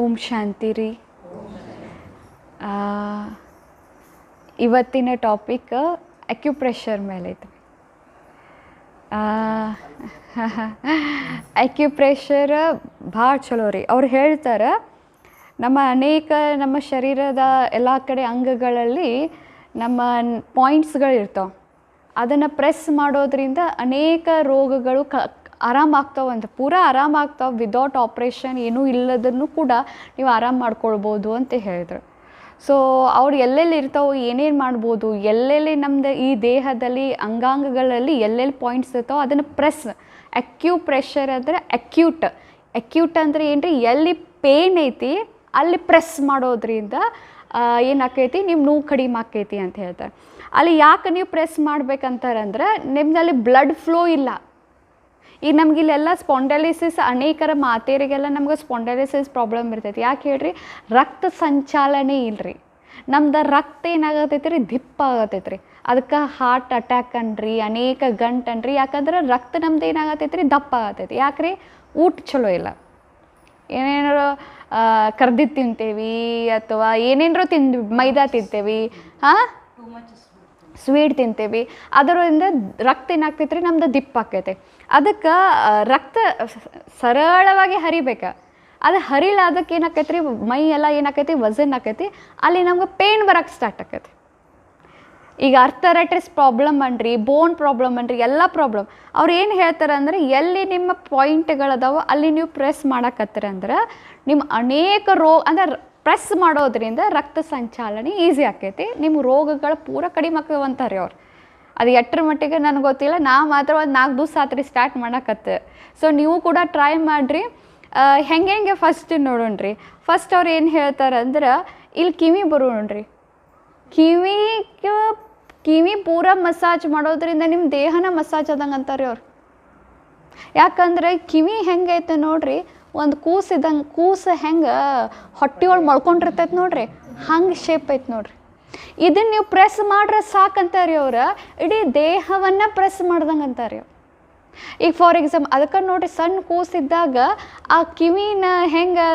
ಓಂ ಶಾಂತಿ ರೀ. ಇವತ್ತಿನ topic acupressure ಮೇಲೆ ಐತೆ. ಅಕ್ಯುಪ್ರೆಷರ್ ಭಾಳ ಚಲೋ ರೀ. ಅವ್ರು ಹೇಳ್ತಾರೆ ನಮ್ಮ ಶರೀರದ ಎಲ್ಲ ಕಡೆ ಅಂಗಗಳಲ್ಲಿ ನಮ್ಮ ಪಾಯಿಂಟ್ಸ್ಗಳಿರ್ತಾವೆ. ಅದನ್ನು ಪ್ರೆಸ್ ಮಾಡೋದ್ರಿಂದ ಅನೇಕ ರೋಗಗಳು ಆರಾಮಾಗ್ತಾವಂತ, ಪೂರಾ ಆರಾಮಾಗ್ತಾವೆ. ವಿದೌಟ್ ಆಪ್ರೇಷನ್ ಏನೂ ಇಲ್ಲದನ್ನು ಕೂಡ ನೀವು ಆರಾಮ ಮಾಡ್ಕೊಳ್ಬೋದು ಅಂತ ಹೇಳಿದ್ರು. ಸೊ ಅವ್ರು ಎಲ್ಲೆಲ್ಲಿ ಇರ್ತಾವೆ, ಏನೇನು ಮಾಡ್ಬೋದು, ಎಲ್ಲೆಲ್ಲಿ ನಮ್ಮದು ಈ ದೇಹದಲ್ಲಿ ಅಂಗಾಂಗಗಳಲ್ಲಿ ಎಲ್ಲೆಲ್ಲಿ ಪಾಯಿಂಟ್ಸ್ ಇರ್ತಾವೆ ಅದನ್ನು ಪ್ರೆಸ್. ಅಕ್ಯುಪ್ರೆಷರ್ ಅಂದರೆ ಅಕ್ಯೂಟ್ ಅಂದರೆ ಏನು ರೀ, ಎಲ್ಲಿ ಪೇನ್ ಐತಿ ಅಲ್ಲಿ ಪ್ರೆಸ್ ಮಾಡೋದ್ರಿಂದ ಏನಾಕೈತಿ, ನಿಮ್ಮ ನೋವು ಕಡಿಮೆ ಆಕೈತಿ ಅಂತ ಹೇಳ್ತಾರೆ. ಅಲ್ಲಿ ಯಾಕೆ ನೀವು ಪ್ರೆಸ್ ಮಾಡ್ಬೇಕಂತಾರಂದ್ರೆ ನಿಮ್ಮದಲ್ಲಿ ಬ್ಲಡ್ ಫ್ಲೋ ಇಲ್ಲ. ಈಗ ನಮಗಿಲ್ಲೆಲ್ಲ ಸ್ಪಾಂಡಲಿಸಿಸ್, ಅನೇಕರ ಮಾತೇರಿಗೆಲ್ಲ ನಮ್ಗೆ ಸ್ಪಾಂಡಲಿಸಿಸ್ ಪ್ರಾಬ್ಲಮ್ ಇರ್ತೈತಿ. ಯಾಕೆ ಹೇಳ್ರಿ, ರಕ್ತ ಸಂಚಾಲನೆ ಇಲ್ಲರಿ. ನಮ್ದು ರಕ್ತ ಏನಾಗತೈತಿ ರೀ, ದಿಪ್ಪ ಆಗತೈತಿ ರೀ. ಅದಕ್ಕೆ ಹಾರ್ಟ್ ಅಟ್ಯಾಕ್ ಅನ್ರಿ, ಅನೇಕ ಗಂಟು ಅನ್ರಿ. ಯಾಕಂದ್ರೆ ರಕ್ತ ನಮ್ದು ಏನಾಗತೈತಿ ರೀ, ದಪ್ಪ ಆಗತೈತಿ. ಯಾಕೆ ರೀ, ಊಟ ಚಲೋ ಇಲ್ಲ. ಏನೇನಾರು ಕರ್ದಿದ್ದು ತಿಂತೇವಿ ಅಥವಾ ಏನೇನಾರು ಮೈದಾ ತಿಂತೇವಿ, ಸ್ವೀಟ್ ತಿಂತೇವಿ. ಅದರಿಂದ ರಕ್ತ ಏನಾಗ್ತೈತೆ ರೀ, ನಮ್ದು ದಿಪ್ಪ ಆಕೈತೆ. ಅದಕ್ಕೆ ರಕ್ತ ಸರಳವಾಗಿ ಹರಿಬೇಕು. ಅದು ಹರಿಲ್ಲ, ಅದಕ್ಕೆ ಏನಾಕೈತೆ ರೀ, ಮೈ ಎಲ್ಲ ಏನಾಕೈತಿ, ವಜನ್ ಆಕೈತಿ. ಅಲ್ಲಿ ನಮ್ಗೆ ಪೇನ್ ಬರೋಕ್ಕೆ ಸ್ಟಾರ್ಟ್ ಆಕೈತಿ. ಈಗ ಅರ್ಥರೈಟಿಸ್ ಪ್ರಾಬ್ಲಮ್ ಅನ್ರಿ, ಬೋನ್ ಪ್ರಾಬ್ಲಮ್ ಅನ್ರಿ, ಎಲ್ಲ ಪ್ರಾಬ್ಲಮ್. ಅವ್ರು ಏನು ಹೇಳ್ತಾರೆ ಅಂದರೆ, ಎಲ್ಲಿ ನಿಮ್ಮ ಪಾಯಿಂಟ್ಗಳದಾವೋ ಅಲ್ಲಿ ನೀವು ಪ್ರೆಸ್ ಮಾಡಕತ್ತೀರ ಅಂದ್ರೆ ನಿಮ್ಮ ಅನೇಕ ಅಂದ್ರೆ ಪ್ರೆಸ್ ಮಾಡೋದ್ರಿಂದ ರಕ್ತ ಸಂಚಾಲನೆ ಈಸಿ ಆಕೈತಿ. ನಿಮ್ಮ ರೋಗಗಳು ಪೂರ ಕಡಿಮೆ ಆಗ್ತಾವಂತಾರೆ ಅವ್ರು. ಅದು ಎಷ್ಟರ ಮಟ್ಟಿಗೆ ನನಗೆ ಗೊತ್ತಿಲ್ಲ. ನಾ ಮಾತ್ರ ಒಂದು 4 ದಿವಸ ಆತ್ರಿ ಸ್ಟಾರ್ಟ್ ಮಾಡಕತ್ತೆ. ಸೊ ನೀವು ಕೂಡ ಟ್ರೈ ಮಾಡಿರಿ. ಹೆಂಗೆ ಫಸ್ಟ್ ನೋಡೋಣ್ರಿ. ಫಸ್ಟ್ ಅವ್ರು ಏನು ಹೇಳ್ತಾರೆ ಅಂದ್ರೆ, ಇಲ್ಲಿ ಕಿವಿ ಬರೋಣ್ರಿ. ಕಿವಿ ಪೂರ ಮಸಾಜ್ ಮಾಡೋದ್ರಿಂದ ನಿಮ್ಮ ದೇಹನ ಮಸಾಜ್ ಆದಂಗೆ ಅಂತಾರೆ ಅವ್ರು. ಯಾಕಂದ್ರೆ ಕಿವಿ ಹೆಂಗೈತೆ ನೋಡ್ರಿ, ಒಂದು ಕೂಸು ಹೆಂಗೆ ಹೊಟ್ಟೆಯೊಳಗೆ ಮಳ್ಕೊಂಡಿರ್ತೈತೆ ನೋಡ್ರಿ, ಹಂಗೆ ಶೇಪ್ ಐತೆ ನೋಡ್ರಿ. ಇದನ್ನು ನೀವು ಪ್ರೆಸ್ ಮಾಡ್ರೆ ಸಾಕಂತಾರೆ ಅವ್ರು. ಇಡೀ ದೇಹವನ್ನು ಪ್ರೆಸ್ ಮಾಡ್ದಂಗೆ ಅಂತಾರೆ ಅವ್ರು. ಈಗ ಫಾರ್ ಎಕ್ಸಾಂಪಲ್ ಅದಕ್ಕೆ ನೋಡ್ರಿ, ಸಣ್ಣ ಕೂಸಿದ್ದಾಗ ಆ ಕಿವಿನ ಹೆಂಗೆ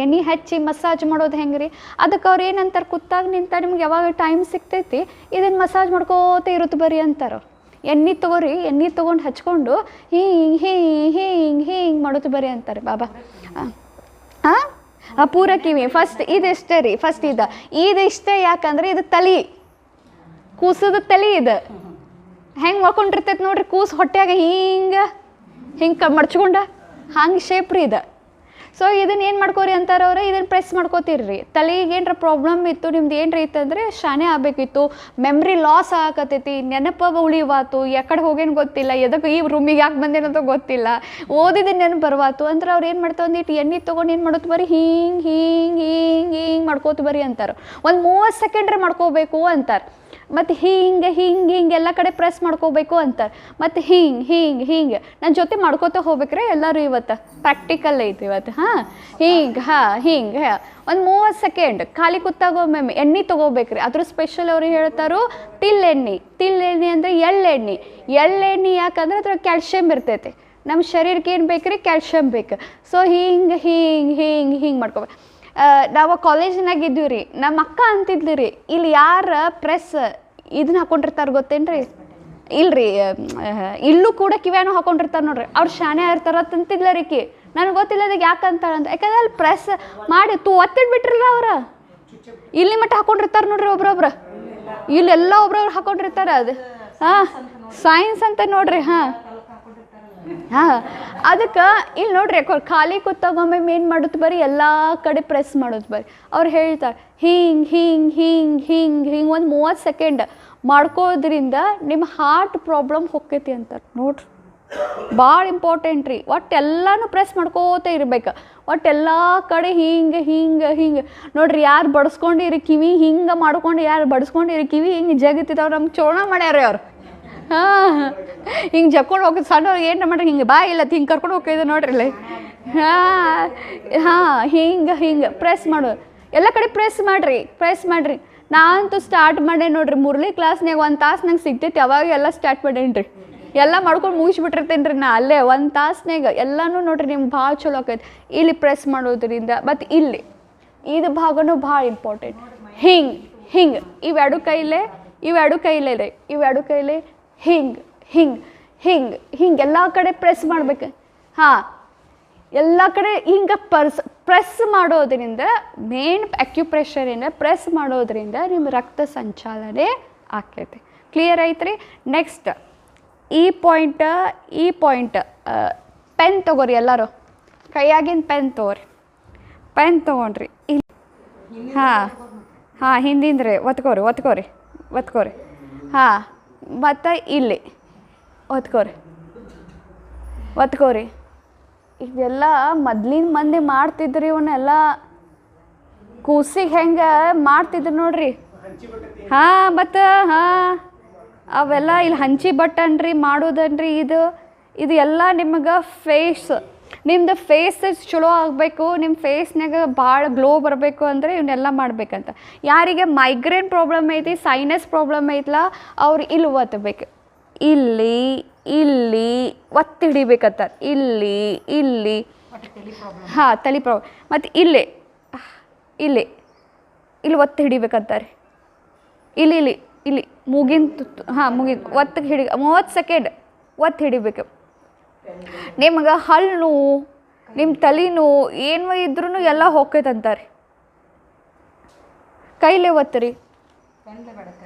ಎಣ್ಣೆ ಹಚ್ಚಿ ಮಸಾಜ್ ಮಾಡೋದು ಹೆಂಗೆ ರೀ, ಅದಕ್ಕೆ ಅವ್ರು ಏನಂತಾರೆ, ಕೂತಾಗ ನಿಂತ ನಿಮ್ಗೆ ಯಾವಾಗ ಟೈಮ್ ಸಿಗ್ತೈತಿ ಇದನ್ನು ಮಸಾಜ್ ಮಾಡ್ಕೋತ ಇರುತ್ತೆ ಬರೀ ಅಂತಾರೆ ಅವ್ರು. ಎಣ್ಣೆ ತೊಗೊರಿ, ಎಣ್ಣೆ ತೊಗೊಂಡು ಹಚ್ಕೊಂಡು ಹಿಂಗೆ ಮಾಡೋದು ಬರೀ ಅಂತಾರೆ ಬಾಬಾ. ಪೂರ ಕಿವಿ ಫಸ್ಟ್ ಇದಿಷ್ಟೇ ರೀ. ಫಸ್ಟ್ ಇದಿಷ್ಟೇ. ಯಾಕಂದ್ರೆ ಇದು ತಲೆ, ಕೂಸದ ತಲೆ. ಇದು ಹೆಂಗೆ ಮಾಡ್ಕೊಂಡಿರ್ತೈತೆ ನೋಡ್ರಿ, ಕೂಸು ಹೊಟ್ಯಾಗ ಹಿಂಗೆ ಮಡ್ಚ್ಕೊಂಡ ಹಂಗೆ ಶೇಪ್ ರೀ ಇದು. ಸೊ ಇದನ್ನು ಏನು ಮಾಡ್ಕೋರಿ ಅಂತಾರೆ ಅವ್ರು, ಇದನ್ನು ಪ್ರೆಸ್ ಮಾಡ್ಕೋತೀರಿ. ತಲೆಗೆ ಏನರ ಪ್ರಾಬ್ಲಮ್ ಇತ್ತು, ನಿಮ್ದು ಏನರ ಇತ್ತಂದರೆ ಶಾನೆ ಆಗಬೇಕಿತ್ತು, ಮೆಮ್ರಿ ಲಾಸ್ ಆಗಕತ್ತೈತಿ, ನೆನಪು ಉಳಿವಾತು, ಎಕಡೆ ಹೋಗೇನು ಗೊತ್ತಿಲ್ಲ, ಎದಕ್ಕೆ ಈ ರೂಮಿಗೆ ಯಾಕೆ ಬಂದೇನಂತ ಗೊತ್ತಿಲ್ಲ, ಓದಿದ ನೆನಪು ಬರ್ವಾತು ಅಂದ್ರೆ ಅವ್ರು ಏನು ಮಾಡ್ತಾವೆ, ಒಂದಿಟ್ಟು ಎಣ್ಣೆ ತೊಗೊಂಡು ಏನು ಮಾಡೋದು ಬರೀ ಹಿಂಗೆ ಮಾಡ್ಕೋತ ಬರೀ ಅಂತಾರೆ. ಒಂದು 30 ಸೆಕೆಂಡ್ರೆ ಮಾಡ್ಕೋಬೇಕು ಅಂತಾರೆ. ಮತ್ತು ಹಿಂಗೆ ಎಲ್ಲ ಕಡೆ ಪ್ರೆಸ್ ಮಾಡ್ಕೋಬೇಕು ಅಂತಾರೆ. ಮತ್ತು ಹಿಂಗೆ ನನ್ನ ಜೊತೆ ಮಾಡ್ಕೋತ ಹೋಗ್ಬೇಕ್ರೆ ಎಲ್ಲರೂ. ಇವತ್ತು ಪ್ರಾಕ್ಟಿಕಲ್ ಐತಿ ಇವತ್ತು. ಹಿಂಗೆ ಒಂದು 30 ಸೆಕೆಂಡ್ ಖಾಲಿ ಕೂತಾಗ ಒಮ್ಮೆ ಎಣ್ಣೆ ತೊಗೋಬೇಕ್ರಿ. ಅದ್ರ ಸ್ಪೆಷಲ್ ಅವ್ರು ಹೇಳ್ತಾರೋ ತಿಲ್ಲೆಣ್ಣೆ ಅಂದರೆ ಎಳ್ಳೆಣ್ಣೆ. ಯಾಕಂದ್ರೆ ಅದ್ರ ಕ್ಯಾಲ್ಶಿಯಮ್ ಇರ್ತೈತಿ. ನಮ್ಮ ಶರೀರಕ್ಕೆ ಏನು ಬೇಕ್ರಿ, ಕ್ಯಾಲ್ಶಿಯಮ್ ಬೇಕು. ಸೊ ಹಿಂಗೆ ಮಾಡ್ಕೋಬೇಕು. ನಾವು ಕಾಲೇಜಿನಾಗ ಇದ್ದೀವಿ ರೀ, ನಮ್ಮ ಅಕ್ಕ ಅಂತಿದ್ಲಿ ರೀ, ಇಲ್ಲಿ ಯಾರು ಪ್ರೆಸ್ ಇದನ್ನ ಹಾಕೊಂಡಿರ್ತಾರೆ ಗೊತ್ತೇನ್ರಿ, ಇಲ್ರಿ ಇಲ್ಲೂ ಕೂಡ ಕಿವ್ಯಾನು ಹಾಕೊಂಡಿರ್ತಾರೆ ನೋಡ್ರಿ, ಅವ್ರು ಶಾನೆ ಇರ್ತಾರ ಅಂತಿದ್ಲ ರೀಕಿ. ನನಗೆ ಗೊತ್ತಿಲ್ಲ ಅದಕ್ಕೆ ಯಾಕೆ ಅಂತಾಳೆ ಅಂತ. ಯಾಕಂದ್ರೆ ಅಲ್ಲಿ ಪ್ರೆಸ್ ಮಾಡಿ ಒತ್ತಿಡ್ಬಿಟ್ರಲ್ಲ ಅವ್ರು. ಇಲ್ಲಿ ಮಟ್ಟ ಹಾಕೊಂಡಿರ್ತಾರೆ ನೋಡ್ರಿ ಒಬ್ರೊಬ್ರು, ಇಲ್ಲೆಲ್ಲ ಒಬ್ರೊಬ್ರು ಹಾಕೊಂಡಿರ್ತಾರೆ. ಅದು ಸೈನ್ಸ್ ಅಂತ ನೋಡ್ರಿ. ಅದಕ್ಕೆ ಇಲ್ಲಿ ನೋಡ್ರಿ, ಖಾಲಿ ಕೂತಾಗೊಮ್ಮೆ ಏನು ಮಾಡೋದು ಬರೀ ಎಲ್ಲ ಕಡೆ ಪ್ರೆಸ್ ಮಾಡೋದು ಬರೀ. ಅವ್ರು ಹೇಳ್ತಾರೆ ಹಿಂಗೆ ಒಂದು 30 ಸೆಕೆಂಡ್ ಮಾಡ್ಕೋದ್ರಿಂದ ನಿಮ್ಮ ಹಾರ್ಟ್ ಪ್ರಾಬ್ಲಮ್ ಹೊಕ್ಕೈತಿ ಅಂತಾರೆ ನೋಡ್ರಿ. ಭಾಳ ಇಂಪಾರ್ಟೆಂಟ್ ರೀ. ಒಟ್ಟೆಲ್ಲನೂ ಪ್ರೆಸ್ ಮಾಡ್ಕೋತ ಇರ್ಬೇಕು. ಒಟ್ಟೆಲ್ಲ ಕಡೆ ಹಿಂಗೆ ನೋಡ್ರಿ. ಯಾರು ಬಡಿಸ್ಕೊಂಡಿರಿ ಕಿವಿ ಹಿಂಗೆ ಮಾಡ್ಕೊಂಡು, ಯಾರು ಬಡಿಸ್ಕೊಂಡಿರಿ ಕಿವಿ ಹಿಂಗೆ ಜಗತ್ತಿದವ್ರು ನಮ್ಗೆ ಚೋಣ ಮಾಡ್ಯಾರ ಅವ್ರು. ಹಿಂಗೆ ಜಕ್ಕೊಂಡು ಹೋಗೋದು. ಸಣ್ಣವ್ರು ಏನು ಮಾಡ್ರಿ, ಹಿಂಗೆ ಬಾ ಇಲ್ಲ ಹಿಂಗೆ ಕರ್ಕೊಂಡು ಹೋಗ್ತಿದ್ದೆ ನೋಡ್ರಿ. ಹಿಂಗೆ ಪ್ರೆಸ್ ಮಾಡೋದು. ಎಲ್ಲ ಕಡೆ ಪ್ರೆಸ್ ಮಾಡಿರಿ. ನಾನಂತೂ ಸ್ಟಾರ್ಟ್ ಮಾಡೇ ನೋಡ್ರಿ. ಮುರಳಿ ಕ್ಲಾಸ್ನಾಗ 1 ತಾಸು ನಂಗೆ ಸಿಗ್ತೈತಿ, ಅವಾಗ ಎಲ್ಲ ಸ್ಟಾರ್ಟ್ ಮಾಡೇನಿ ರೀ. ಎಲ್ಲ ಮಾಡ್ಕೊಂಡು ಮುಗಿಸ್ಬಿಟ್ಟಿರ್ತೇನೆ ರೀ ನಾ ಅಲ್ಲೇ ಒಂದು ತಾಸ್ನಾಗ ಎಲ್ಲನೂ ನೋಡ್ರಿ ನಿಮ್ಗೆ ಭಾಳ ಚಲೋ ಆಕೈತಿ. ಇಲ್ಲಿ ಪ್ರೆಸ್ ಮಾಡೋದ್ರಿಂದ ಮತ್ತು ಇಲ್ಲಿ ಇದು ಭಾಗನೂ ಭಾಳ ಇಂಪಾರ್ಟೆಂಟ್. ಹಿಂಗೆ ಇವೆರಡು ಕೈಲೇ ರೀ ಇವೆರಡು ಕೈಲೇ ಹಿಂಗೆ ಎಲ್ಲ ಕಡೆ ಪ್ರೆಸ್ ಮಾಡ್ಬೇಕು. ಹಾಂ, ಎಲ್ಲ ಕಡೆ ಹಿಂಗೆ ಪ್ರೆಸ್ ಮಾಡೋದ್ರಿಂದ ಮೇನ್ ಅಕ್ಯುಪ್ರೆಷರಿಂದ ಪ್ರೆಸ್ ಮಾಡೋದ್ರಿಂದ ನಿಮ್ಮ ರಕ್ತ ಸಂಚಾಲನೆ ಆಕೈತಿ. ಕ್ಲಿಯರ್ ಐತ್ರಿ? ನೆಕ್ಸ್ಟ್ ಈ ಪಾಯಿಂಟ್ ಪೆನ್ ತೊಗೋರಿ ಎಲ್ಲರೂ, ಕೈಯಾಗಿನ ಪೆನ್ ತೊಗೋರಿ. ಪೆನ್ ತೊಗೊಂಡ್ರಿ ಇಲ್ಲಿ ಹಾಂ ಹಿಂದಿಂದ್ರಿ ಒತ್ಕೋರಿ ಹಾಂ, ಮತ್ತು ಇಲ್ಲಿ ಒತ್ಕೋರಿ. ಇವೆಲ್ಲ ಮೊದ್ಲಿನ ಮಂದಿ ಮಾಡ್ತಿದ್ರಿ, ಇವನ್ನೆಲ್ಲ ಕೂಸಿಗೆ ಹೆಂಗೆ ಮಾಡ್ತಿದ್ರು ನೋಡ್ರಿ. ಹಾಂ, ಮತ್ತು ಅವೆಲ್ಲ ಇಲ್ಲಿ ಹಂಚಿ ಬಟ್ಟನ್ರಿ ಮಾಡೋದನ್ರಿ. ಇದು ಎಲ್ಲ ನಿಮಗೆ ನಿಮ್ದು ಫೇಸ್ ಚಲೋ ಆಗಬೇಕು, ನಿಮ್ಮ ಫೇಸ್ನಾಗ ಭಾಳ ಗ್ಲೋ ಬರಬೇಕು ಅಂದರೆ ಇವನ್ನೆಲ್ಲ ಮಾಡ್ಬೇಕಂತ. ಯಾರಿಗೆ ಮೈಗ್ರೇನ್ ಪ್ರಾಬ್ಲಮ್ ಐತಿ, ಸೈನಸ್ ಪ್ರಾಬ್ಲಮ್ ಐತಲ್ಲ, ಅವ್ರು ಇಲ್ಲಿ ಒತ್ತಬೇಕು. ಇಲ್ಲಿ ಒತ್ತಿ ಹಿಡಿಬೇಕಂತಾರೆ. ಇಲ್ಲಿ ಹಾಂ, ತಲೆ ಪ್ರಾಬ್ಲಮ್. ಮತ್ತು ಇಲ್ಲಿ ಒತ್ತಿ ಹಿಡಿಬೇಕಂತಾರೆ. ಇಲ್ಲಿ ಮೂಗಿನ ಒತ್ತಿಗೆ 30 ಸೆಕೆಂಡ್ ಒತ್ತಿ ಹಿಡಿಬೇಕು. ನಿಮ್ಗೆ ಹಲ್ಲು ನೋವು, ನಿಮ್ಮ ತಲೆ ನೋವು ಏನು ಇದ್ರೂ ಎಲ್ಲ ಹೋಗ್ತೈತಂತಾರೆ. ಕೈಲೇ ಒತ್ತಿರಿ.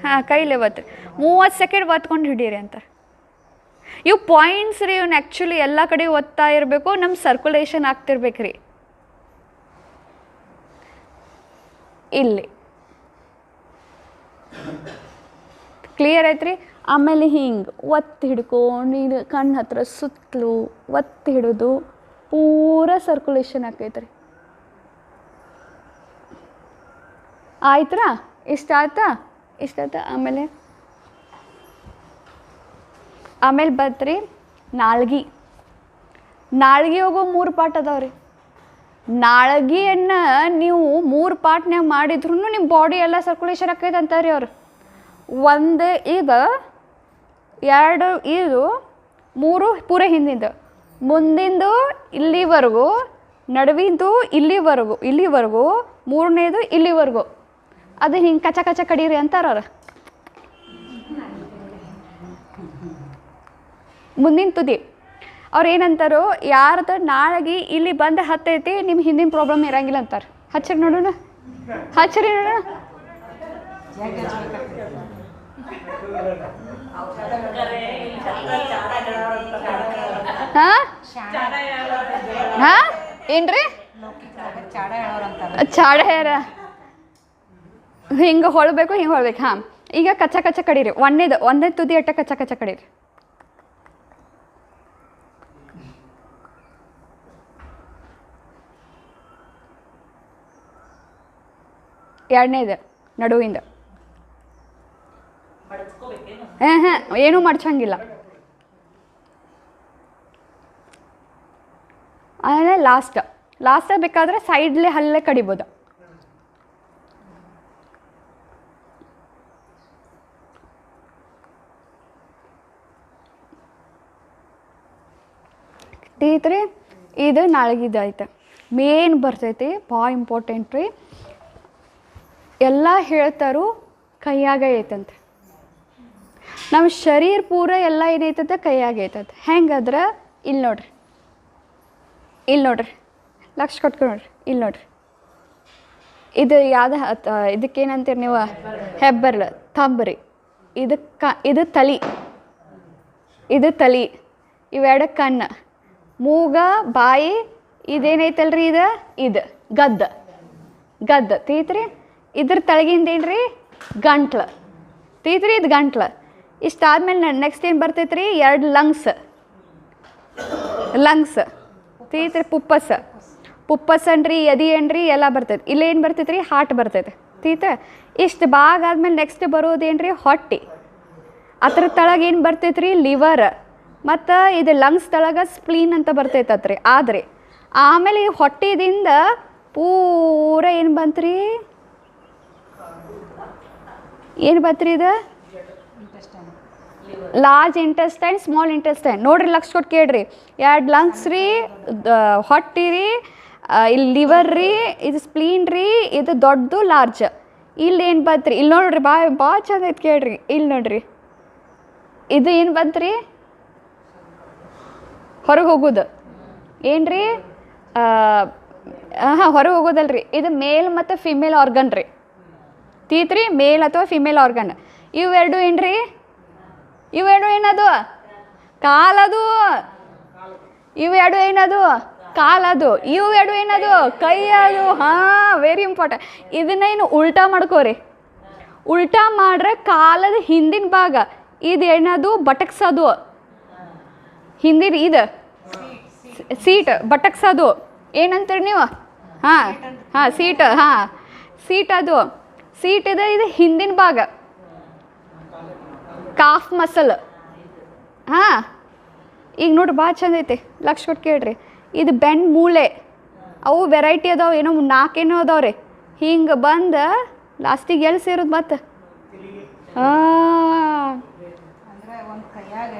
ಹಾಂ, ಕೈಲೇ ಒತ್ತಿರಿ. 30 ಸೆಕೆಂಡ್ ಒತ್ಕೊಂಡು ಹಿಡೀರಿ ಅಂತಾರೆ. ಇವು ಪಾಯಿಂಟ್ಸ್ ರೀ, ಇವನ್ನ ಆ್ಯಕ್ಚುಲಿ ಎಲ್ಲ ಕಡೆ ಒತ್ತಾ ಇರಬೇಕು, ನಮ್ಮ ಸರ್ಕ್ಯುಲೇಷನ್ ಆಗ್ತಿರ್ಬೇಕು ರೀ. ಇಲ್ಲಿ ಕ್ಲಿಯರ್ ಐತ್ರಿ? ಆಮೇಲೆ ಹಿಂಗೆ ಒತ್ತಿ ಹಿಡ್ಕೊಂಡು ಕಣ್ಣು ಹತ್ರ ಸುತ್ತಲೂ ಒತ್ತಿ ಹಿಡಿದು ಪೂರ ಸರ್ಕ್ಯುಲೇಷನ್ ಆಕೈತ್ರಿ. ಆಯ್ತಾ? ಇಷ್ಟ ಆಯ್ತಾ? ಆಮೇಲೆ ಬತ್ರಿ ನಾಳ್ಗಿ ಹೋಗೋ 3 ಪಾರ್ಟ್ ಅದಾವ್ರಿ. ನಾಳ್ಗಿಯನ್ನು ನೀವು 3 ಪಾರ್ಟ್ನಾಗ ಮಾಡಿದ್ರು ನಿಮ್ಮ ಬಾಡಿ ಎಲ್ಲ ಸರ್ಕ್ಯುಲೇಷನ್ ಆಕೈತೆ ಅಂತಾರೆ ಅವ್ರು. 1 ಇದು 2 ಇದು 3 ಪೂರ ಹಿಂದಿಂದು, ಮುಂದಿಂದು ಇಲ್ಲಿವರೆಗೂ, ನಡುವಿಂದು ಇಲ್ಲಿವರೆಗೂ, 3ನೇದು ಇಲ್ಲಿವರೆಗೂ. ಅದು ಹಿಂಗೆ ಕಚ ಕಡೀರಿ ಅಂತಾರೆ ಅವ್ರು. ಮುಂದಿನ ತುದಿ ಅವ್ರು ಏನಂತಾರೋ, ಯಾರ್ದು ನಾಳೆಗೆ ಇಲ್ಲಿ ಬಂದು ಹತ್ತೈತಿ ನಿಮ್ಮ ಹಿಂದಿನ ಪ್ರಾಬ್ಲಮ್ ಇರಂಗಿಲ್ಲ ಅಂತಾರೆ. ಹಚ್ಚರಿ ನೋಡೋಣ. ಹಾಂ ಏನ್ರಿ ಚಾಡ ಯಾರ ಹಿಂಗೆ ಹೊಳ್ಬೇಕು. ಹಾಂ, ಈಗ ಕಚ್ಚ ಕಡೀರಿ. ಒಂದೇ ತುದಿ ಅಟ್ಟ ಕಚ್ಚ ಕಡೀರಿ. ಎರಡನೇದು ನಡುವಿಂದ ಏನೂ ಮಡ್ಚಂಗಿಲ್ಲ. ಆಮೇಲೆ ಲಾಸ್ಟ್ ಬೇಕಾದರೆ ಸೈಡ್ಲೆ ಹಲ್ಲೇ ಕಡಿಬೋದು. ಟೀತ್ರಿ ಇದು ನಾಳೆಗಿದ್ದು ಐತೆ. ಮೇನ್ ಬರ್ತೈತಿ, ಭಾಳ ಇಂಪಾರ್ಟೆಂಟ್ ರೀ. ಎಲ್ಲ ಹೇಳ್ತಾರು ಕೈಯಾಗ ಐತಂತೆ. ನಮ್ಮ ಶರೀರ ಪೂರ ಎಲ್ಲ ಏನೈತಂತೆ ಕೈಯಾಗ ಐತಂತೆ. ಹೆಂಗದ್ರೆ ಇಲ್ಲಿ ನೋಡ್ರಿ ಲಕ್ಷ ಕೊಟ್ಕೊಂಡು ನೋಡ್ರಿ. ಇಲ್ಲಿ ನೋಡ್ರಿ, ಇದು ಇದಕ್ಕೇನಂತೀರಿ ನೀವು? ಹೆಬ್ಬೆರಳು, ಥಂಬ್ರಿ. ಇದು ತಲೆ, ಇವೆರಡು ಕಣ್ಣು, ಮೂಗ, ಬಾಯಿ. ಇದೇನೈತಲ್ರಿ ಇದು ಗದ್ದ ತೀತ್ರಿ. ಇದ್ರ ತಳಗಿಂದ ಏನ್ರಿ? ಗಂಟ್ಲು ತೀತ್ರಿ. ಇದು ಗಂಟ್ಲು. ಇಷ್ಟಾದ್ಮೇಲೆ ನೆಕ್ಸ್ಟ್ ಏನು ಬರ್ತೈತ್ರಿ? 2 ಲಂಗ್ಸ್ ತೀತ್ರಿ. ಪುಪ್ಪಸ್ ಅನ್ರಿ, ಎದಿ ಏನ್ರಿ ಎಲ್ಲ ಬರ್ತೈತಿ. ಇಲ್ಲೇನು ಬರ್ತೈತ್ರಿ? ಹಾರ್ಟ್ ಬರ್ತೈತೆ ತೀತ. ಇಷ್ಟು ಭಾಗ ಆದ್ಮೇಲೆ ನೆಕ್ಸ್ಟ್ ಬರೋದೇನ್ರಿ? ಹೊಟ್ಟೆ. ಅದ್ರ ತಳಗ ಏನು ಬರ್ತೈತ್ರಿ? ಲಿವರ್. ಮತ್ತು ಇದು ಲಂಗ್ಸ್ ತಳಗ ಸ್ಪ್ಲೀನ್ ಅಂತ ಬರ್ತೈತತ್ರಿ. ಆದರೆ ಆಮೇಲೆ ಈ ಹೊಟ್ಟೆದಿಂದ ಪೂರ ಏನು ಬಂತ್ರಿ? ಇದು ಲಾರ್ಜ್ ಇಂಟೆಸ್ಟೈನ್ ಸ್ಮಾಲ್ ಇಂಟೆಸ್ಟೈನ್ ನೋಡ್ರಿ ಲಕ್ಷ ಕೊಟ್ಟು ಕೇಳ್ರಿ 2 ಲಂಗ್ಸ್ ರೀ ಹೊಟ್ಟಿ ರೀ ಇಲ್ಲಿ ಲಿವರ್ ರೀ ಇದು ಸ್ಪ್ಲೀನ್ ರೀ ಇದು ದೊಡ್ಡದು ಲಾರ್ಜ್ ಇಲ್ಲಿ ಏನು ಬಂತ್ರಿ ಇಲ್ಲಿ ನೋಡ್ರಿ ಭಾಳ ಚಂದ ಐತೆ ಕೇಳ್ರಿ ಇಲ್ಲಿ ನೋಡ್ರಿ ಇದು ಏನು ಬಂತ್ರಿ ಹೊರಗೆ ಹೋಗೋದು ಏನ್ರಿ ಹಾಂ ಹೊರಗೆ ಹೋಗೋದಲ್ರಿ ಇದು ಮೇಲ್ ಮತ್ತು ಫಿಮೇಲ್ ಆರ್ಗನ್ ರೀ ತೀತ್ರಿ ಮೇಲ್ ಅಥವಾ ಫಿಮೇಲ್ ಆರ್ಗನ್ ಇವೆರಡು ಏನ್ರಿ ಇವೆರಡು ಏನದು ಕಾಲದು ಇವೆರಡು ಏನದು ಕಾಲದು ಇವೆರಡು ಏನದು ಕೈ ಅದು ಹಾಂ ವೆರಿ ಇಂಪಾರ್ಟೆಂಟ್ ಇದನ್ನೇನು ಉಲ್ಟಾ ಮಾಡ್ಕೋರಿ ಉಲ್ಟಾ ಮಾಡ್ರೆ ಕಾಲದ ಹಿಂದಿನ ಭಾಗ ಇದು ಏನದು ಬಟಕ್ಸೋದು ಹಿಂದಿನ ಇದು ಸೀಟ್ ಬಟಕ್ಸೋದು ಏನಂತೀರಿ ನೀವು ಹಾಂ ಹಾಂ ಸೀಟ್ ಅದು ಸೀಟ್ ಇದೆ ಇದು ಹಿಂದಿನ ಭಾಗ ಕಾಫ್ ಮಸಲ್ ಹಾಂ ಈಗ ನೋಡ್ರಿ ಭಾಳ ಚಂದ ಐತಿ ಲಕ್ಷ ಕೊಟ್ಟು ಕೇಳ್ರಿ ಇದು ಬೆನ್ನು ಮೂಳೆ ಅವು ವೆರೈಟಿ ಅದಾವೆ ಏನೋ 4 ಏನೋ ಅದಾವೆ ರೀ ಹಿಂಗೆ ಬಂದು ಲಾಸ್ಟಿಗೆ ಎಲ್ಲಿ ಸೇರೋದು ಮತ್ತೆ ಹಾಂ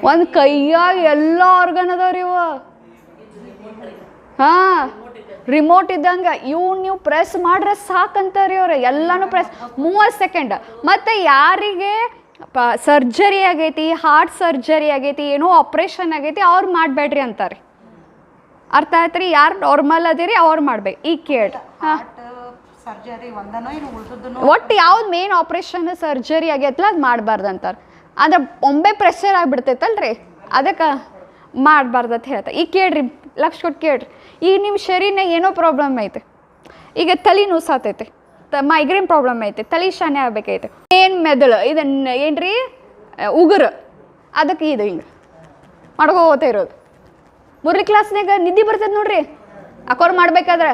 ಒಂದು ಕೈಯಾಗ ಎಲ್ಲ ಆರ್ಗನ್ ಅದಾವ ರೀ ಇವು ಹಾಂ ರಿಮೋಟ್ ಇದ್ದಂಗೆ ಇವು ನೀವು ಪ್ರೆಸ್ ಮಾಡ್ರೆ ಸಾಕಂತಾರೀ ಅವ್ರು ಎಲ್ಲನೂ ಪ್ರೆಸ್ 30 ಸೆಕೆಂಡ್ ಮತ್ತು ಯಾರಿಗೆ ಸರ್ಜರಿ ಆಗೈತಿ ಹಾರ್ಟ್ ಸರ್ಜರಿ ಆಗೈತಿ ಏನೋ ಆಪ್ರೇಷನ್ ಆಗೈತಿ ಅವ್ರು ಮಾಡಬೇಡ್ರಿ ಅಂತಾರೆ ಅರ್ಥ ಆಯ್ತು ರೀ ಯಾರು ನಾರ್ಮಲ್ ಅದಿರಿ ಅವ್ರು ಮಾಡ್ಬೇಕು ಈಗ ಕೇಳಿ ಹಾಂ ಒಟ್ಟು ಯಾವ್ದು ಮೇನ್ ಆಪ್ರೇಷನ್ ಸರ್ಜರಿ ಆಗೈತಲ್ಲ ಅದು ಮಾಡಬಾರ್ದು ಅಂತಾರೆ ಅಂದ್ರೆ ಒಮ್ಮೆ ಪ್ರೆಷರ್ ಆಗಿಬಿಡ್ತೈತಲ್ರಿ ಅದಕ್ಕೆ ಮಾಡಬಾರ್ದು ಅಂತ ಹೇಳ್ತಾರೆ ಈಗ ಕೇಳ್ರಿ ಲಕ್ಷ ಕೊಟ್ಟು ಕೇಳ್ರಿ ಈಗ ನಿಮ್ಮ ಶರೀರನಾಗ ಏನೋ ಪ್ರಾಬ್ಲಮ್ ಐತೆ ಈಗ ತಲೆ ನುಸಾತೈತೆ ಮೈಗ್ರೇನ್ ಪ್ರಾಬ್ಲಮ್ ಐತೆ ತಲೆ ಶಾನೆ ಆಗ್ಬೇಕೈತೆ ಏನು ಮೆದುಳು ಇದನ್ನು ಏನ್ರಿ ಉಗುರು ಅದಕ್ಕೆ ಇದು ಹಿಂಗೆ ಮಾಡ್ಕೋತ ಇರೋದು 3ನೇ ಕ್ಲಾಸ್ನಾಗ ನಿದ್ದೆ ಬರ್ತದೆ ನೋಡ್ರಿ ಅಕೋರ್ ಮಾಡ್ಬೇಕಾದ್ರೆ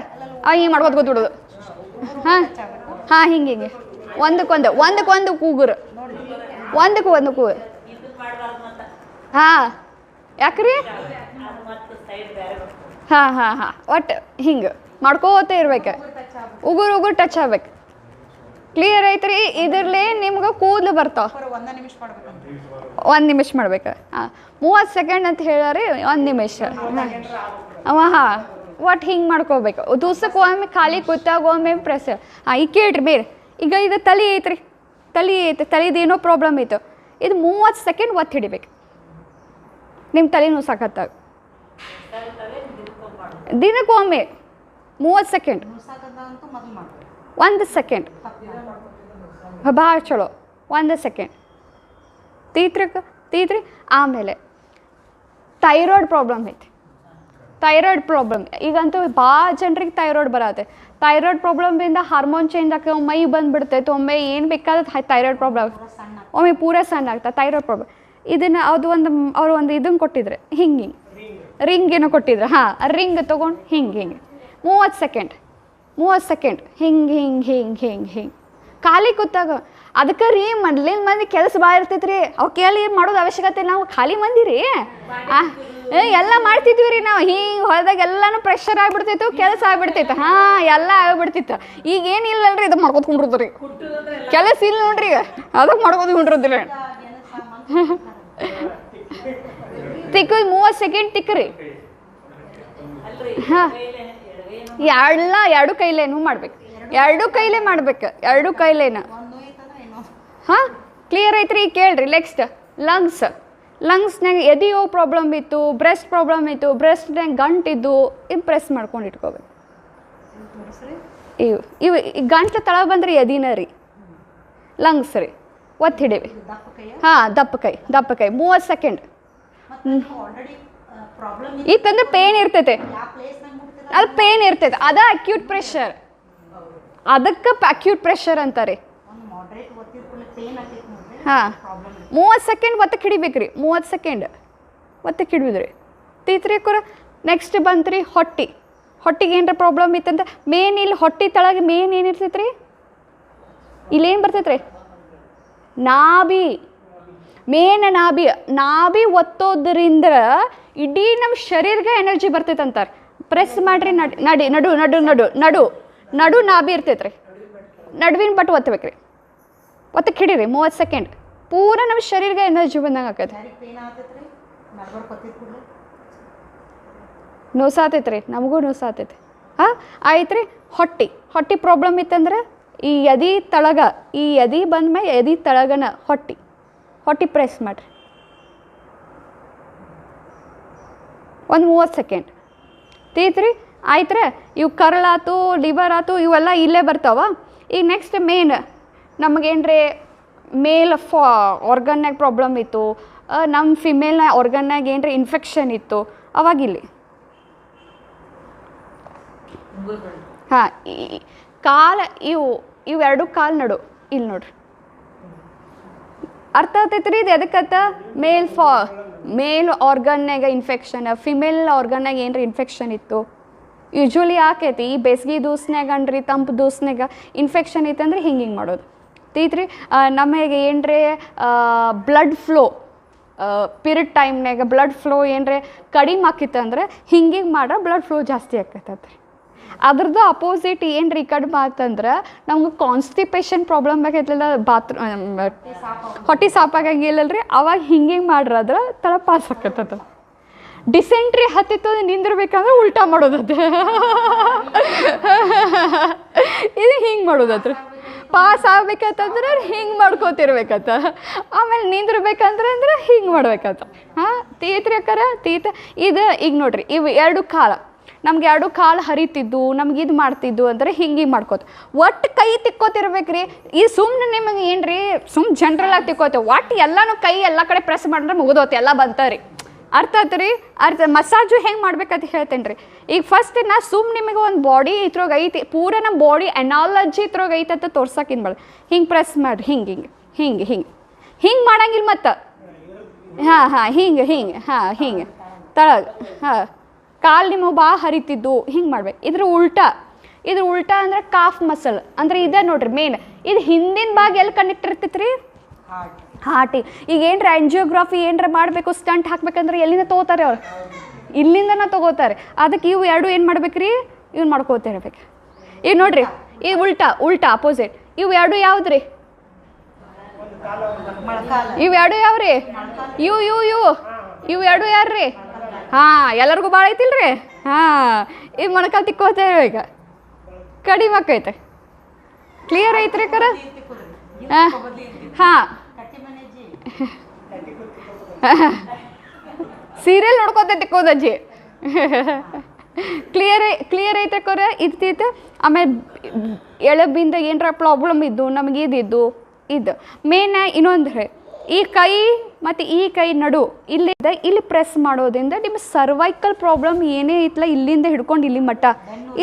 ಹಿಂಗೆ ಮಾಡ್ಕೋತ ಕೂತ್ಬಿಡೋದು ಹಾಂ ಹಿಂಗೆ ಒಂದಕ್ಕೊಂದು ಕೂಗುರು ಒಂದು ಕೂಗುರು ಹಾಂ ಯಾಕ್ರಿ ಹಾಂ ಒಟ್ಟು ಹಿಂಗೆ ಮಾಡ್ಕೋತ ಇರ್ಬೇಕು ಉಗುರು ಟಚ್ ಆಗ್ಬೇಕು ಕ್ಲಿಯರ್ ಐತ್ರಿ ಇದ್ರಲ್ಲೇ ನಿಮ್ಗೆ ಕೂದಲು ಬರ್ತಾವ 1 ನಿಮಿಷ ಮಾಡ್ಬೇಕು ಹಾಂ 30 ಸೆಕೆಂಡ್ ಅಂತ ಹೇಳಾರಿ 1 ನಿಮಿಷ ಹಾಂ ಒಟ್ಟು ಹಿಂಗೆ ಮಾಡ್ಕೋಬೇಕು ದಿವ್ಸಕ್ಕೆ ಒಮ್ಮೆ ಖಾಲಿ ಕೂತಾಗ ಒಮ್ಮೆ ಪ್ರೆಸ್ ಹಾಂ ಈಗ ಕೇಳ್ರಿ ಬೇರೆ ಈಗ ಇದು ತಲೆ ಐತ್ರಿ ತಲೆದು ಏನೋ ಪ್ರಾಬ್ಲಮ್ ಐತು ಇದು 30 ಸೆಕೆಂಡ್ ಒತ್ತು ಹಿಡಿಬೇಕು ನಿಮ್ಮ ತಲೆ ನುಸಾಕತ್ತಾಗ ದಿನಕ್ಕೊಮ್ಮೆ 30 ಸೆಕೆಂಡ್ 1 ಸೆಕೆಂಡ್ ಭಾಳ ಚಲೋ 1 ಸೆಕೆಂಡ್ ತೀತ್ರಿ ಆಮೇಲೆ ಥೈರಾಯ್ಡ್ ಪ್ರಾಬ್ಲಮ್ ಐತಿ ಥೈರಾಯ್ಡ್ ಪ್ರಾಬ್ಲಮ್ ಈಗಂತೂ ಭಾಳ ಜನರಿಗೆ ಥೈರಾಯ್ಡ್ ಬರತ್ತೆ ಥೈರಾಯ್ಡ್ ಪ್ರಾಬ್ಲಮಿಂದ ಹಾರ್ಮೋನ್ ಚೇಂಜ್ ಆಗಿ ಮೈ ಬಂದುಬಿಡ್ತೈತೆ ಒಮ್ಮೆ ಏನು ಬೇಕಾದ್ರೆ ಥೈರಾಯ್ಡ್ ಪ್ರಾಬ್ಲಮ್ ಒಮ್ಮೆ ಪೂರ ಸಣ್ಣ ಆಗ್ತದೆ ಥೈರಾಯ್ಡ್ ಪ್ರಾಬ್ಲಮ್ ಇದನ್ನು ಅವ್ರು ಒಂದು ಇದನ್ನು ಕೊಟ್ಟಿದ್ರೆ ಹಿಂಗೆ ರಿಂಗ್ ಏನೋ ಕೊಟ್ಟಿದ್ರು ಹಾಂ ರಿಂಗ್ ತೊಗೊಂಡು ಹಿಂಗೆ 30 ಸೆಕೆಂಡ್ ಹಿಂಗೆ ಖಾಲಿ ಕೂತಾಗ ಅದಕ್ಕೆ ರೀ ಮೊದ್ಲಿನ ಮಂದಿ ಕೆಲಸ ಭಾಳ ಇರ್ತೈತೆ ರೀ ಅವು ಕೇಳಿ ಮಾಡೋದು ಅವಶ್ಯಕತೆ ನಾವು ಖಾಲಿ ಮಂದಿ ರೀ ಎಲ್ಲ ಮಾಡ್ತಿದ್ವಿ ರೀ ನಾವು ಹಿಂಗೆ ಹೊಲದಾಗ ಎಲ್ಲನೂ ಪ್ರೆಷರ್ ಆಗಿಬಿಡ್ತೈತು ಕೆಲಸ ಆಗಿಬಿಡ್ತೈತೆ ಹಾಂ ಎಲ್ಲ ಆಗಿಬಿಡ್ತಿತ್ತು ಈಗ ಏನಿಲ್ಲಲ್ರಿ ಇದು ಮಾಡ್ಕೊತ ಕುಂಡ್ರದ್ರಿ ಕೆಲಸ ಇಲ್ಲ ನೋಡ್ರಿ ಈಗ ಅದಕ್ಕೆ ಮಾಡ್ಕೊತ ಕುಂಡ್ರದ್ರಿ ತಿಕ್ಕದು 30 ಸೆಕೆಂಡ್ ತಿಕ್ಕ್ರಿ ಹಾಂ ಎರಡು ಕೈಲೇನು ಮಾಡ್ಬೇಕು ಎರಡು ಕೈಲೇನ ಹಾಂ ಕ್ಲಿಯರ್ ಐತ್ರಿ ಈಗ ಕೇಳ್ರಿ ನೆಕ್ಸ್ಟ್ ಲಂಗ್ಸ್ನಾಗ ಎದೆಯೋ ಪ್ರಾಬ್ಲಮ್ ಇತ್ತು ಬ್ರೆಸ್ಟ್ ಪ್ರಾಬ್ಲಮ್ ಇತ್ತು ಬ್ರೆಸ್ಟ್ನಾಗ ಗಂಟಿದ್ದು ಇದು ಪ್ರೆಸ್ ಮಾಡ್ಕೊಂಡು ಇಟ್ಕೋಬೇಕು ಇವು ಗಂಟು ತಳ ಬಂದ್ರೆ ಎದಿನ ರೀ ಲಂಗ್ಸ್ ರೀ ಒತ್ತು ಹಿಡೀವಿ ಹಾಂ ದಪ್ಪ ಕೈ 30 ಸೆಕೆಂಡ್ ಈಗಂದ್ರೆ ಪೇನ್ ಇರ್ತೈತೆ ಅದು ಪೇನ್ ಇರ್ತೈತೆ ಅದ ಅಕ್ಯೂಟ್ ಪ್ರೆಷರ್ ಅದಕ್ಕೆ ಅಕ್ಯೂಟ್ ಪ್ರೆಷರ್ ಅಂತಾರೆ ಹಾಂ 30 ಸೆಕೆಂಡ್ ಒತ್ತಕ್ಕೆ ಹಿಡಿಬೇಕ್ರಿ 30 ಸೆಕೆಂಡ್ ಒತ್ತಕ್ಕೆ ಹಿಡಿದ್ರಿ ತೀತ್ರಿ ಕೂರ ನೆಕ್ಸ್ಟ್ ಬಂತ್ರಿ ಹೊಟ್ಟಿಗೆ ಏನರ ಪ್ರಾಬ್ಲಮ್ ಇತ್ತಂತ ಮೇನ್ ಇಲ್ಲಿ ಹೊಟ್ಟೆ ತಳಗೆ ಮೇನ್ ಏನಿರ್ತೈತೆ ರೀ ಇಲ್ಲೇನು ಬರ್ತೈತೆ ರೀ ನಾಭಿ ನಾಭಿ ಒತ್ತೋದ್ರಿಂದ ಇಡೀ ನಮ್ಮ ಶರೀರಕ್ಕೆ ಎನರ್ಜಿ ಬರ್ತೈತೆ ಅಂತಾರೆ ಪ್ರೆಸ್ ಮಾಡಿರಿ ನಡು ನಾಭಿ ಇರ್ತೈತೆ ರೀ ನಡುವಿನ ಬಟ್ ಒತ್ತಬೇಕು ರೀ ಒತ್ತಕ್ಕೆ ಹಿಡೀರಿ 30 ಸೆಕೆಂಡ್ ಪೂರ ನಮ್ಮ ಶರೀರಗೆ ಎನರ್ಜಿ ಬಂದಂಗೆ ಆಕೈತೆ. ನೋಸಾತೈತ್ರಿ, ನಮಗೂ ನೋಸಾತೈತಿ. ಹಾಂ ಆಯ್ತು ರೀ. ಹೊಟ್ಟೆ ಪ್ರಾಬ್ಲಮ್ ಇತ್ತಂದ್ರೆ ಈ ಎದೆ ತಳಗ, ಈ ಎದೆ ಬಂದ್ಮೇಲೆ ಎದೆ ತಳಗನ ಹೊಟ್ಟೆ ಪ್ರೆಸ್ ಮಾಡಿರಿ ಒಂದು 30 ಸೆಕೆಂಡ್. ತೀತ್ರಿ ಆಯ್ತು ರೀ. ಇವು ಕರಳಾತು, ಲಿವರ್ ಆತು, ಇವೆಲ್ಲ ಇಲ್ಲೇ ಬರ್ತಾವ. ಈಗ ನೆಕ್ಸ್ಟ್ ನಮಗೇನ್ರಿ ಮೇಲ್ ಆರ್ಗನ್ನಾಗ ಪ್ರಾಬ್ಲಮ್ ಇತ್ತು, ನಮ್ಮ ಫಿಮೇಲ್ನ ಆರ್ಗನ್ನಾಗ ಏನ್ರಿ ಇನ್ಫೆಕ್ಷನ್ ಇತ್ತು, ಅವಾಗಿಲ್ಲಿ ಹಾಂ ಇವೆರಡು ಕಾಲು ನಡು ಇಲ್ಲಿ ನೋಡ್ರಿ. ಅರ್ಥ ಆಗ್ತೈತ್ರಿ ಇದು ಎದಕ್ಕತ್ತ? ಮೇಲ್ ಆರ್ಗನ್ನಾಗ ಇನ್ಫೆಕ್ಷನ್, ಫಿಮೇಲ್ ಆರ್ಗನ್ನಾಗ ಏನ್ರಿ ಇನ್ಫೆಕ್ಷನ್ ಇತ್ತು. ಯೂಶ್ವಲಿ ಆಕೈತಿ ಈ ಬೇಸಿಗೆ ದೂಸ್ನ್ಯಾಗ ಅನ್ರಿ, ತಂಪು ದೂಸ್ನ್ಯಾಗ ಇನ್ಫೆಕ್ಷನ್ ಐತಂದ್ರೆ ಹಿಂಗೆ ಮಾಡೋದು. ತೀತ್ರಿ ನಮಗೆ ಏನ್ರಿ ಬ್ಲಡ್ ಫ್ಲೋ ಪಿರಿಯಡ್ ಟೈಮ್ನಾಗ ಬ್ಲಡ್ ಫ್ಲೋ ಏನ್ರಿ ಕಡಿಮೆ ಆಕಿತ್ತಂದ್ರೆ ಹಿಂಗೆ ಮಾಡ್ರೆ ಬ್ಲಡ್ ಫ್ಲೋ ಜಾಸ್ತಿ ಆಕೈತತ್ರಿ. ಅದ್ರದ್ದು ಅಪೋಸಿಟ್ ಏನ್ರಿ ಈ ಕಡಿಮೆ ಆತಂದ್ರೆ ನಮ್ಗೆ ಕಾನ್ಸ್ಟಿಪೇಷನ್ ಪ್ರಾಬ್ಲಮ್ ಆಗೈತಲ್ಲ, ಹೊಟ್ಟೆ ಸಾಪಾಗಂಗಿಲ್ಲಲ್ರಿ, ಅವಾಗ ಹಿಂಗೆ ಮಾಡ್ರಾದ್ರೆ ತಳ ಪಾಸ್ ಆಕೈತದ. ಡಿಸೆಂಟ್ರಿ ಹತ್ತಿತ್ತು ನಿಂದಿರ್ಬೇಕಂದ್ರೆ ಉಲ್ಟಾ ಮಾಡೋದತ್ತೆ, ಇದು ಹಿಂಗೆ ಮಾಡೋದತ್ರಿ. ಪಾಸ್ ಆಗ್ಬೇಕಂತಂದ್ರೆ ಹಿಂಗೆ ಮಾಡ್ಕೋತಿರ್ಬೇಕತ್ತ, ಆಮೇಲೆ ನಿಂದಿರ್ಬೇಕಂದ್ರೆ ಹಿಂಗೆ ಮಾಡ್ಬೇಕತ್ತ. ಹಾಂ ತೀತ್ರಿ ಅಕ್ಕಾರ ಇದು ಈಗ ನೋಡ್ರಿ, ಇವು 2 ಕಾಲು ನಮ್ಗೆ 2 ಕಾಲು ಹರಿತಿದ್ದು, ನಮ್ಗೆ ಇದು ಮಾಡ್ತಿದ್ದು ಅಂದರೆ ಹಿಂಗೆ ಮಾಡ್ಕೋತ ಒಟ್ಟು ಕೈ ತಿಕ್ಕೋತಿರ್ಬೇಕ್ರಿ. ಈ ಸುಮ್ಮನೆ ನಿಮಗೆ ಏನ್ರಿ ಜನ್ರಲ್ ಆಗಿ ತಿಕ್ಕೋತೇವೆ, ಒಟ್ಟು ಎಲ್ಲನೂ ಕೈ ಎಲ್ಲ ಕಡೆ ಪ್ರೆಸ್ ಮಾಡಿದ್ರೆ ಮುಗಿದೋತಿ, ಎಲ್ಲ ಬಂತರಿ. ಅರ್ಥ ಆಯ್ತು ರೀ? ಮಸಾಜು ಹೆಂಗೆ ಮಾಡ್ಬೇಕಂತ ಹೇಳ್ತೇನೆ ರೀ. ಈಗ ಫಸ್ಟ್ ನಾ ನಿಮಗೆ ಒಂದು ಬಾಡಿ ಇದ್ರಾಗ ಐತಿ, ಪೂರ ನಮ್ಮ ಬಾಡಿ ಎನಾಲಜಿ ಇದ್ರಾಗ ಐತೆ ಅಂತ ತೋರ್ಸಕ್ಕೆ ಇನ್ಬಾರ್ದು. ಹಿಂಗೆ ಪ್ರೆಸ್ ಮಾಡಿರಿ, ಹಿಂಗೆ ಮಾಡಂಗಿಲ್ಲ ಮತ್ತು. ಹಿಂಗೆ ತಳಗ ಕಾಲು ನಿಮಗೆ ಭಾಳ ಹರಿತಿದ್ದು ಹಿಂಗೆ ಮಾಡ್ಬೇಕು. ಇದ್ರ ಉಲ್ಟಾ ಅಂದ್ರೆ ಕಾಫ್ ಮಸಲ್ ಅಂದ್ರೆ ಇದೆ ನೋಡ್ರಿ ಮೇನ್. ಇದು ಹಿಂದಿನ ಭಾಗ ಎಲ್ಲಿ ಕನೆಕ್ಟ್ ಇರ್ತೈತೆ ರೀ? ಹಾರ್ಟಿ. ಈಗ ಏನ್ರ ಆಂಜಿಯೋಗ್ರಾಫಿ ಏನ್ರ ಮಾಡಬೇಕು, ಸ್ಟಂಟ್ ಹಾಕ್ಬೇಕಂದ್ರೆ ಎಲ್ಲಿಂದ ತೊಗೋತಾರೆ ಅವ್ರು? ಇಲ್ಲಿಂದನ ತೊಗೋತಾರೆ. ಅದಕ್ಕೆ ಇವು 2 ಏನು ಮಾಡ್ಬೇಕ್ರಿ? ಇವ್ನು ಮಾಡ್ಕೋತಿರ್ಬೇಕು. ಈಗ ನೋಡ್ರಿ, ಈಗ ಉಲ್ಟಾ ಅಪೋಸಿಟ್. ಇವು 2 ಯಾವ್ದು ರೀ? ಇವು 2 ಯಾವ್ರಿ? ಇವು 2 ಯಾರ್ರಿ? ಹಾಂ ಎಲ್ಲರಿಗೂ ಭಾಳ ಐತಿಲ್ರಿ. ಈಗ ಮೊಣಕಾಲು ತಿಕ್ಕೋತೇವೆ, ಕಡಿಮೆ ಆಕೈತೆ. ಕ್ಲಿಯರ್ ಐತ್ರಿ ಕರ? ಹಾಂ ಸೀರಿಯಲ್ ನೋಡ್ಕೋತ ತಿಕ್ಕೋದಜ್ಜಿ. ಕ್ಲಿಯರ್ ಐತೆ ಕೊರ ಇರ್ತಿತ್ತು. ಆಮೇಲೆ ಎಳಬಿಂದ ಏನರ ಪ್ರಾಬ್ಲಮ್ ಇದ್ದು ನಮಗೆ ಇದು ಮೇನ್. ಇನ್ನೊಂದು ಈ ಕೈ ಮತ್ತು ಈ ಕೈ ನಡು ಇಲ್ಲಿ ಪ್ರೆಸ್ ಮಾಡೋದ್ರಿಂದ ನಿಮ್ಮ ಸರ್ವೈಕಲ್ ಪ್ರಾಬ್ಲಮ್ ಏನೇ ಐತಲ್ಲ ಇಲ್ಲಿಂದ ಹಿಡ್ಕೊಂಡು ಇಲ್ಲಿ ಮಟ್ಟ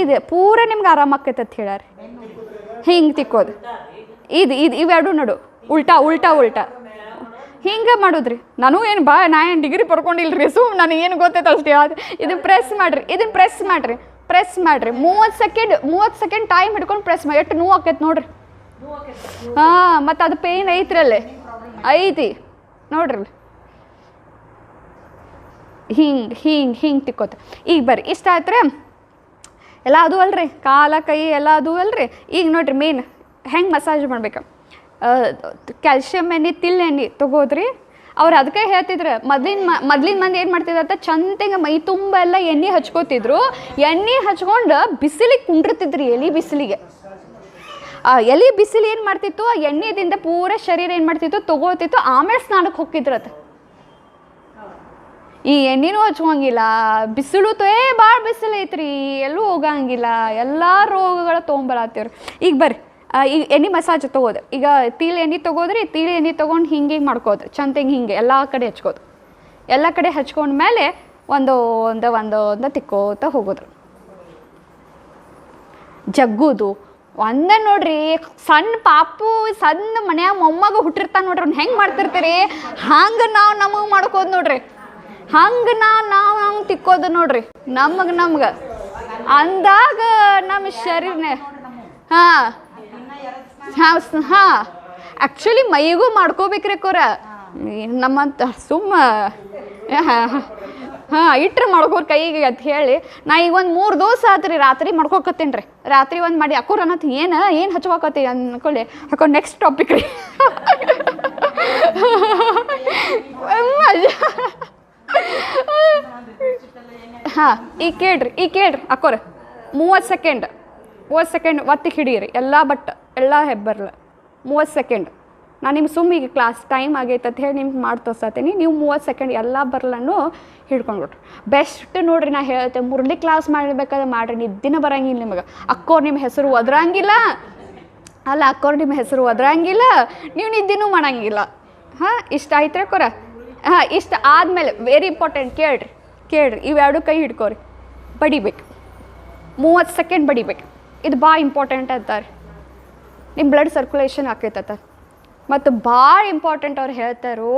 ಇದೆ ಪೂರ ನಿಮ್ಗೆ ಆರಾಮಾಕೈತೆ ಅಂತ ಹೇಳ್ಯಾರ. ಹಿಂಗೆ ತಿಕ್ಕೋದು ಇವೆರಡು ನಡು ಉಲ್ಟಾ ಹಿಂಗೆ ಮಾಡೋದ್ರಿ. ನಾನು ಏನು ನಾ ಏನು ಡಿಗ್ರಿ ಪಡ್ಕೊಂಡಿಲ್ರಿ, ನನಗೆ ಏನು ಗೊತ್ತೈತೆ ಅಷ್ಟೇ. ಇದನ್ನು ಪ್ರೆಸ್ ಮಾಡಿರಿ 30 ಸೆಕೆಂಡ್ ಟೈಮ್ ಹಿಡ್ಕೊಂಡು ಪ್ರೆಸ್ ಮಾಡಿ. ಎಷ್ಟು ನೋವು ಆಕೈತೆ ನೋಡ್ರಿ. ಹಾಂ ಮತ್ತು ಅದು ಪೇಯ್ನ್ ಐತ್ರಲ್ಲಿ ಐತಿ ನೋಡ್ರಿ. ಹಿಂಗೆ ತಿಕ್ಕೋತ. ಈಗ ಬರ್ರಿ ಇಷ್ಟ ಆಯ್ತು ಎಲ್ಲ ಅದು ಅಲ್ರಿ, ಕಾಲ ಕೈ ಎಲ್ಲ ಅದು ಅಲ್ರಿ. ಈಗ ನೋಡ್ರಿ ಮೇನ್ ಹೆಂಗೆ ಮಸಾಜ್ ಮಾಡ್ಬೇಕು. ಕ್ಯಾಲ್ಶಿಯಮ್ ಎಣ್ಣೆ ಎಣ್ಣೆ ತೊಗೋದ್ರಿ. ಅವ್ರು ಅದಕ್ಕೆ ಹೇಳ್ತಿದ್ರು ಮೊದ್ಲಿನ ಮಂದಿ ಏನು ಮಾಡ್ತಿದ್ರಂತ ಚಂದಂಗೆ ಮೈ ತುಂಬ ಎಲ್ಲ ಎಣ್ಣೆ ಹಚ್ಕೋತಿದ್ರು. ಎಣ್ಣೆ ಹಚ್ಕೊಂಡು ಬಿಸಿಲಿಗೆ ಕುಂಡಿರ್ತಿದ್ರಿ. ಎಲೆ ಬಿಸಿಲು ಏನು ಮಾಡ್ತಿತ್ತು, ಆ ಎಣ್ಣೆದಿಂದ ಪೂರ ಶರೀರ ಏನು ಮಾಡ್ತಿತ್ತು ತೊಗೊಳ್ತಿತ್ತು. ಆಮೇಲೆ ಸ್ನಾನಕ್ಕೆ ಹೋಗ್ತಿದ್ರತ್ತ. ಈ ಎಣ್ಣೆನೂ ಹಚ್ಕೊಂಗಿಲ್ಲ, ಬಿಸಿಲು ಭಾಳ ಬಿಸಿಲು ಐತ್ರಿ, ಎಲ್ಲೂ ಹೋಗಂಗಿಲ್ಲ, ಎಲ್ಲ ರೋಗಗಳು ತೊಗೊಂಬರತ್ತೀವ್ರಿ. ಈಗ ಬರ್ರಿ ಈಗ ಎಣ್ಣೆ ಮಸಾಜ್ ತೊಗೋದು. ಈಗ ತೀಳು ಎಣ್ಣೆ ತೊಗೋದ್ರಿ, ತೀಳು ಎಣ್ಣೆ ತೊಗೊಂಡು ಹಿಂಗೆ ಮಾಡ್ಕೋದು. ಚಂದಂಗೆ ಹಿಂಗೆ ಎಲ್ಲ ಕಡೆ ಹಚ್ಕೋದು. ಎಲ್ಲ ಕಡೆ ಹಚ್ಕೊಂಡ್ಮೇಲೆ ಒಂದು ತಿಕ್ಕೋತ ಹೋಗೋದು. ಜಗ್ಗುದು ಒಂದೇ ನೋಡ್ರಿ. ಸಣ್ಣ ಪಾಪು ಸಣ್ಣ ಮನ್ಯಾಗ ಮೊಮ್ಮಗ ಹುಟ್ಟಿರ್ತಾನೆ ನೋಡ್ರಿ, ಅವ್ನು ಹೆಂಗೆ ಮಾಡ್ತಿರ್ತೀರಿ ಹಂಗೆ ನಾವು ನಮಗೆ ಮಾಡ್ಕೋದು ನೋಡ್ರಿ. ಹಂಗೆ ನಾವು ತಿಕ್ಕೋದು ನೋಡ್ರಿ. ನಮ್ಗೆ ಅಂದಾಗ ನಮ್ಮ ಶರೀರನೇ ಹಾಂ ಆ್ಯಕ್ಚುಲಿ ಮೈಗೂ ಮಾಡ್ಕೋಬೇಕ್ರಿ ಕೋರ. ನಮ್ಮಂತ ಇಟ್ರೆ ಮಾಡ್ಕೋರಿ ಕೈಗೆ ಅಂತ ಹೇಳಿ ನಾ ಈಗ ಒಂದು 3 ದಿವಸ ಆತ್ರಿ ರಾತ್ರಿ ಮಾಡ್ಕೋಕತ್ತೇನೆ ರೀ. ರಾತ್ರಿ ಒಂದು ಮಾಡಿ ಅಕ್ಕೋರ್ ಅನ್ನೋದು ಏನು ಹಚ್ಕೋಕತ್ತಿ ಅನ್ಕೊಳ್ಳಿ. ಹಾಕೊಂಡು ನೆಕ್ಸ್ಟ್ ಟಾಪಿಕ್ ರೀ. ಹಾಂ ಈಗ ಕೇಳ್ರಿ ಅಕ್ಕೋರ 30 ಸೆಕೆಂಡ್ ಒತ್ತಿಗೆ ಹಿಡೀರಿ ಎಲ್ಲ ಹೆಬ್ಬರ್ಲ 30 ಸೆಕೆಂಡ್. ನಾನು ನಿಮ್ಗೆ ಈಗ ಕ್ಲಾಸ್ ಟೈಮ್ ಆಗೈತೆ ಅಂತ ಹೇಳಿ ನಿಮ್ಗೆ ಮಾಡಿ ತೋರ್ಸತ್ತೀನಿ. ನೀವು 30 ಸೆಕೆಂಡ್ ಎಲ್ಲ ಬರ್ಲನ್ನು ಹಿಡ್ಕೊಂಡ್ಬಿಟ್ರಿ. ಬೆಸ್ಟ್ ನೋಡ್ರಿ, ನಾ ಹೇಳ್ತೆ ಮುರಳಿ ಕ್ಲಾಸ್ ಮಾಡಬೇಕಾದ್ರೆ ಮಾಡ್ರಿ, ನಿದ್ದಿನ ಬರಂಗಿಲ್ಲ ನಿಮಗೆ. ಅಕ್ಕೋರು ನಿಮ್ಮ ಹೆಸರು ಒದ್ರಂಗಿಲ್ಲ, ನಿಮ್ಮ ಹೆಸರು ಒದ್ರಂಗಿಲ್ಲ, ನೀವು ನಿದ್ದಿನೂ ಮಾಡಂಗಿಲ್ಲ. ಹಾಂ, ಇಷ್ಟ ಆಯ್ತು ಕೊರ. ಹಾಂ, ಇಷ್ಟ ಆದಮೇಲೆ ವೆರಿ ಇಂಪಾರ್ಟೆಂಟ್ ಕೇಳ್ರಿ ಇವೆರಡು ಕೈ ಹಿಡ್ಕೋರಿ, ಬಡಿಬೇಕು 30 ಸೆಕೆಂಡ್ ಬಡಿಬೇಕು. ಇದು ಭಾಳ ಇಂಪಾರ್ಟೆಂಟ್ ಅಂತಾರೆ, ನಿಮ್ಮ ಬ್ಲಡ್ ಸರ್ಕ್ಯುಲೇಷನ್ ಆಕೈತತ್ತ. ಮತ್ತು ಭಾಳ ಇಂಪಾರ್ಟೆಂಟ್ ಅವ್ರು ಹೇಳ್ತಾರೋ,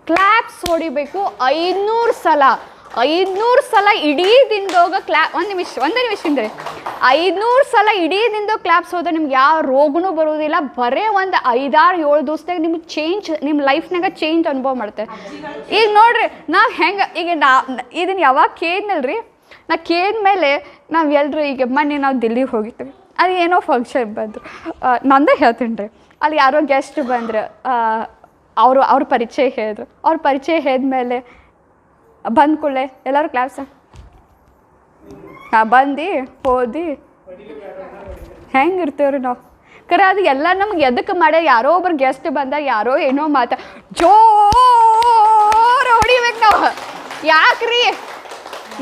ಕ್ಲ್ಯಾಪ್ಸ್ ಹೊಡಿಬೇಕು 500 ಸಲ ಇಡೀ ದಿನದೋಗ ಒಂದು ನಿಮಿಷ ಇಂದ್ರಿ 500 ಸಲ ಇಡೀ ದಿನದೋಗ ಕ್ಲ್ಯಾಪ್ಸ್ ಹೋದ್ರೆ ನಿಮ್ಗೆ ಯಾವ ರೋಗನೂ ಬರೋದಿಲ್ಲ. ಬರೀ ಒಂದು 5-6-7 ದಿವಸದಾಗ ನಿಮ್ಗೆ ನಿಮ್ಮ ಲೈಫ್ನಾಗ ಚೇಂಜ್ ಅನುಭವ ಮಾಡ್ತೇವೆ. ಈಗ ನೋಡ್ರಿ, ನಾವು ಹೆಂಗೆ ಈಗ ಇದನ್ನು ಯಾವಾಗ ಕೇಳಿದ್ನಲ್ರಿ, ನಾ ಕೇಳಿದ್ಮೇಲೆ ನಾವು ಎಲ್ಲರೂ ಈಗ ಮೊನ್ನೆ ನಾವು ದಿಲ್ಲಿಗೆ ಹೋಗಿದ್ವಿ. ಅದು ಏನೋ ಫಂಕ್ಷನ್ ಬಂದರು, ನಂದೇ ಹೇಳ್ತೀನಿ ರೀ. ಅಲ್ಲಿ ಯಾರೋ ಗೆಸ್ಟ್ ಬಂದ್ರು, ಅವ್ರ ಪರಿಚಯ ಹೇಳಿದ್ರು. ಅವ್ರ ಪರಿಚಯ ಹೇಳಿದ್ಮೇಲೆ ಬಂದ ಕೂಡಲೇ ಎಲ್ಲರೂ ಕ್ಲಾಪ್ಸ ಬಂದು ಹೋದಿ ಹೆಂಗಿರ್ತೇವ್ರಿ ನಾವು. ಕರೆ ಅದು ಎಲ್ಲ ನಮ್ಗೆ ಎದಕ್ಕೆ ಮಾಡ್ಯಾರ, ಯಾರೋ ಒಬ್ರು ಗೆಸ್ಟ್ ಬಂದಾಗ ಯಾರೋ ಏನೋ ಜೋರ ಹೊಡಿಬೇಕು ನಾವು. ಯಾಕ್ರಿ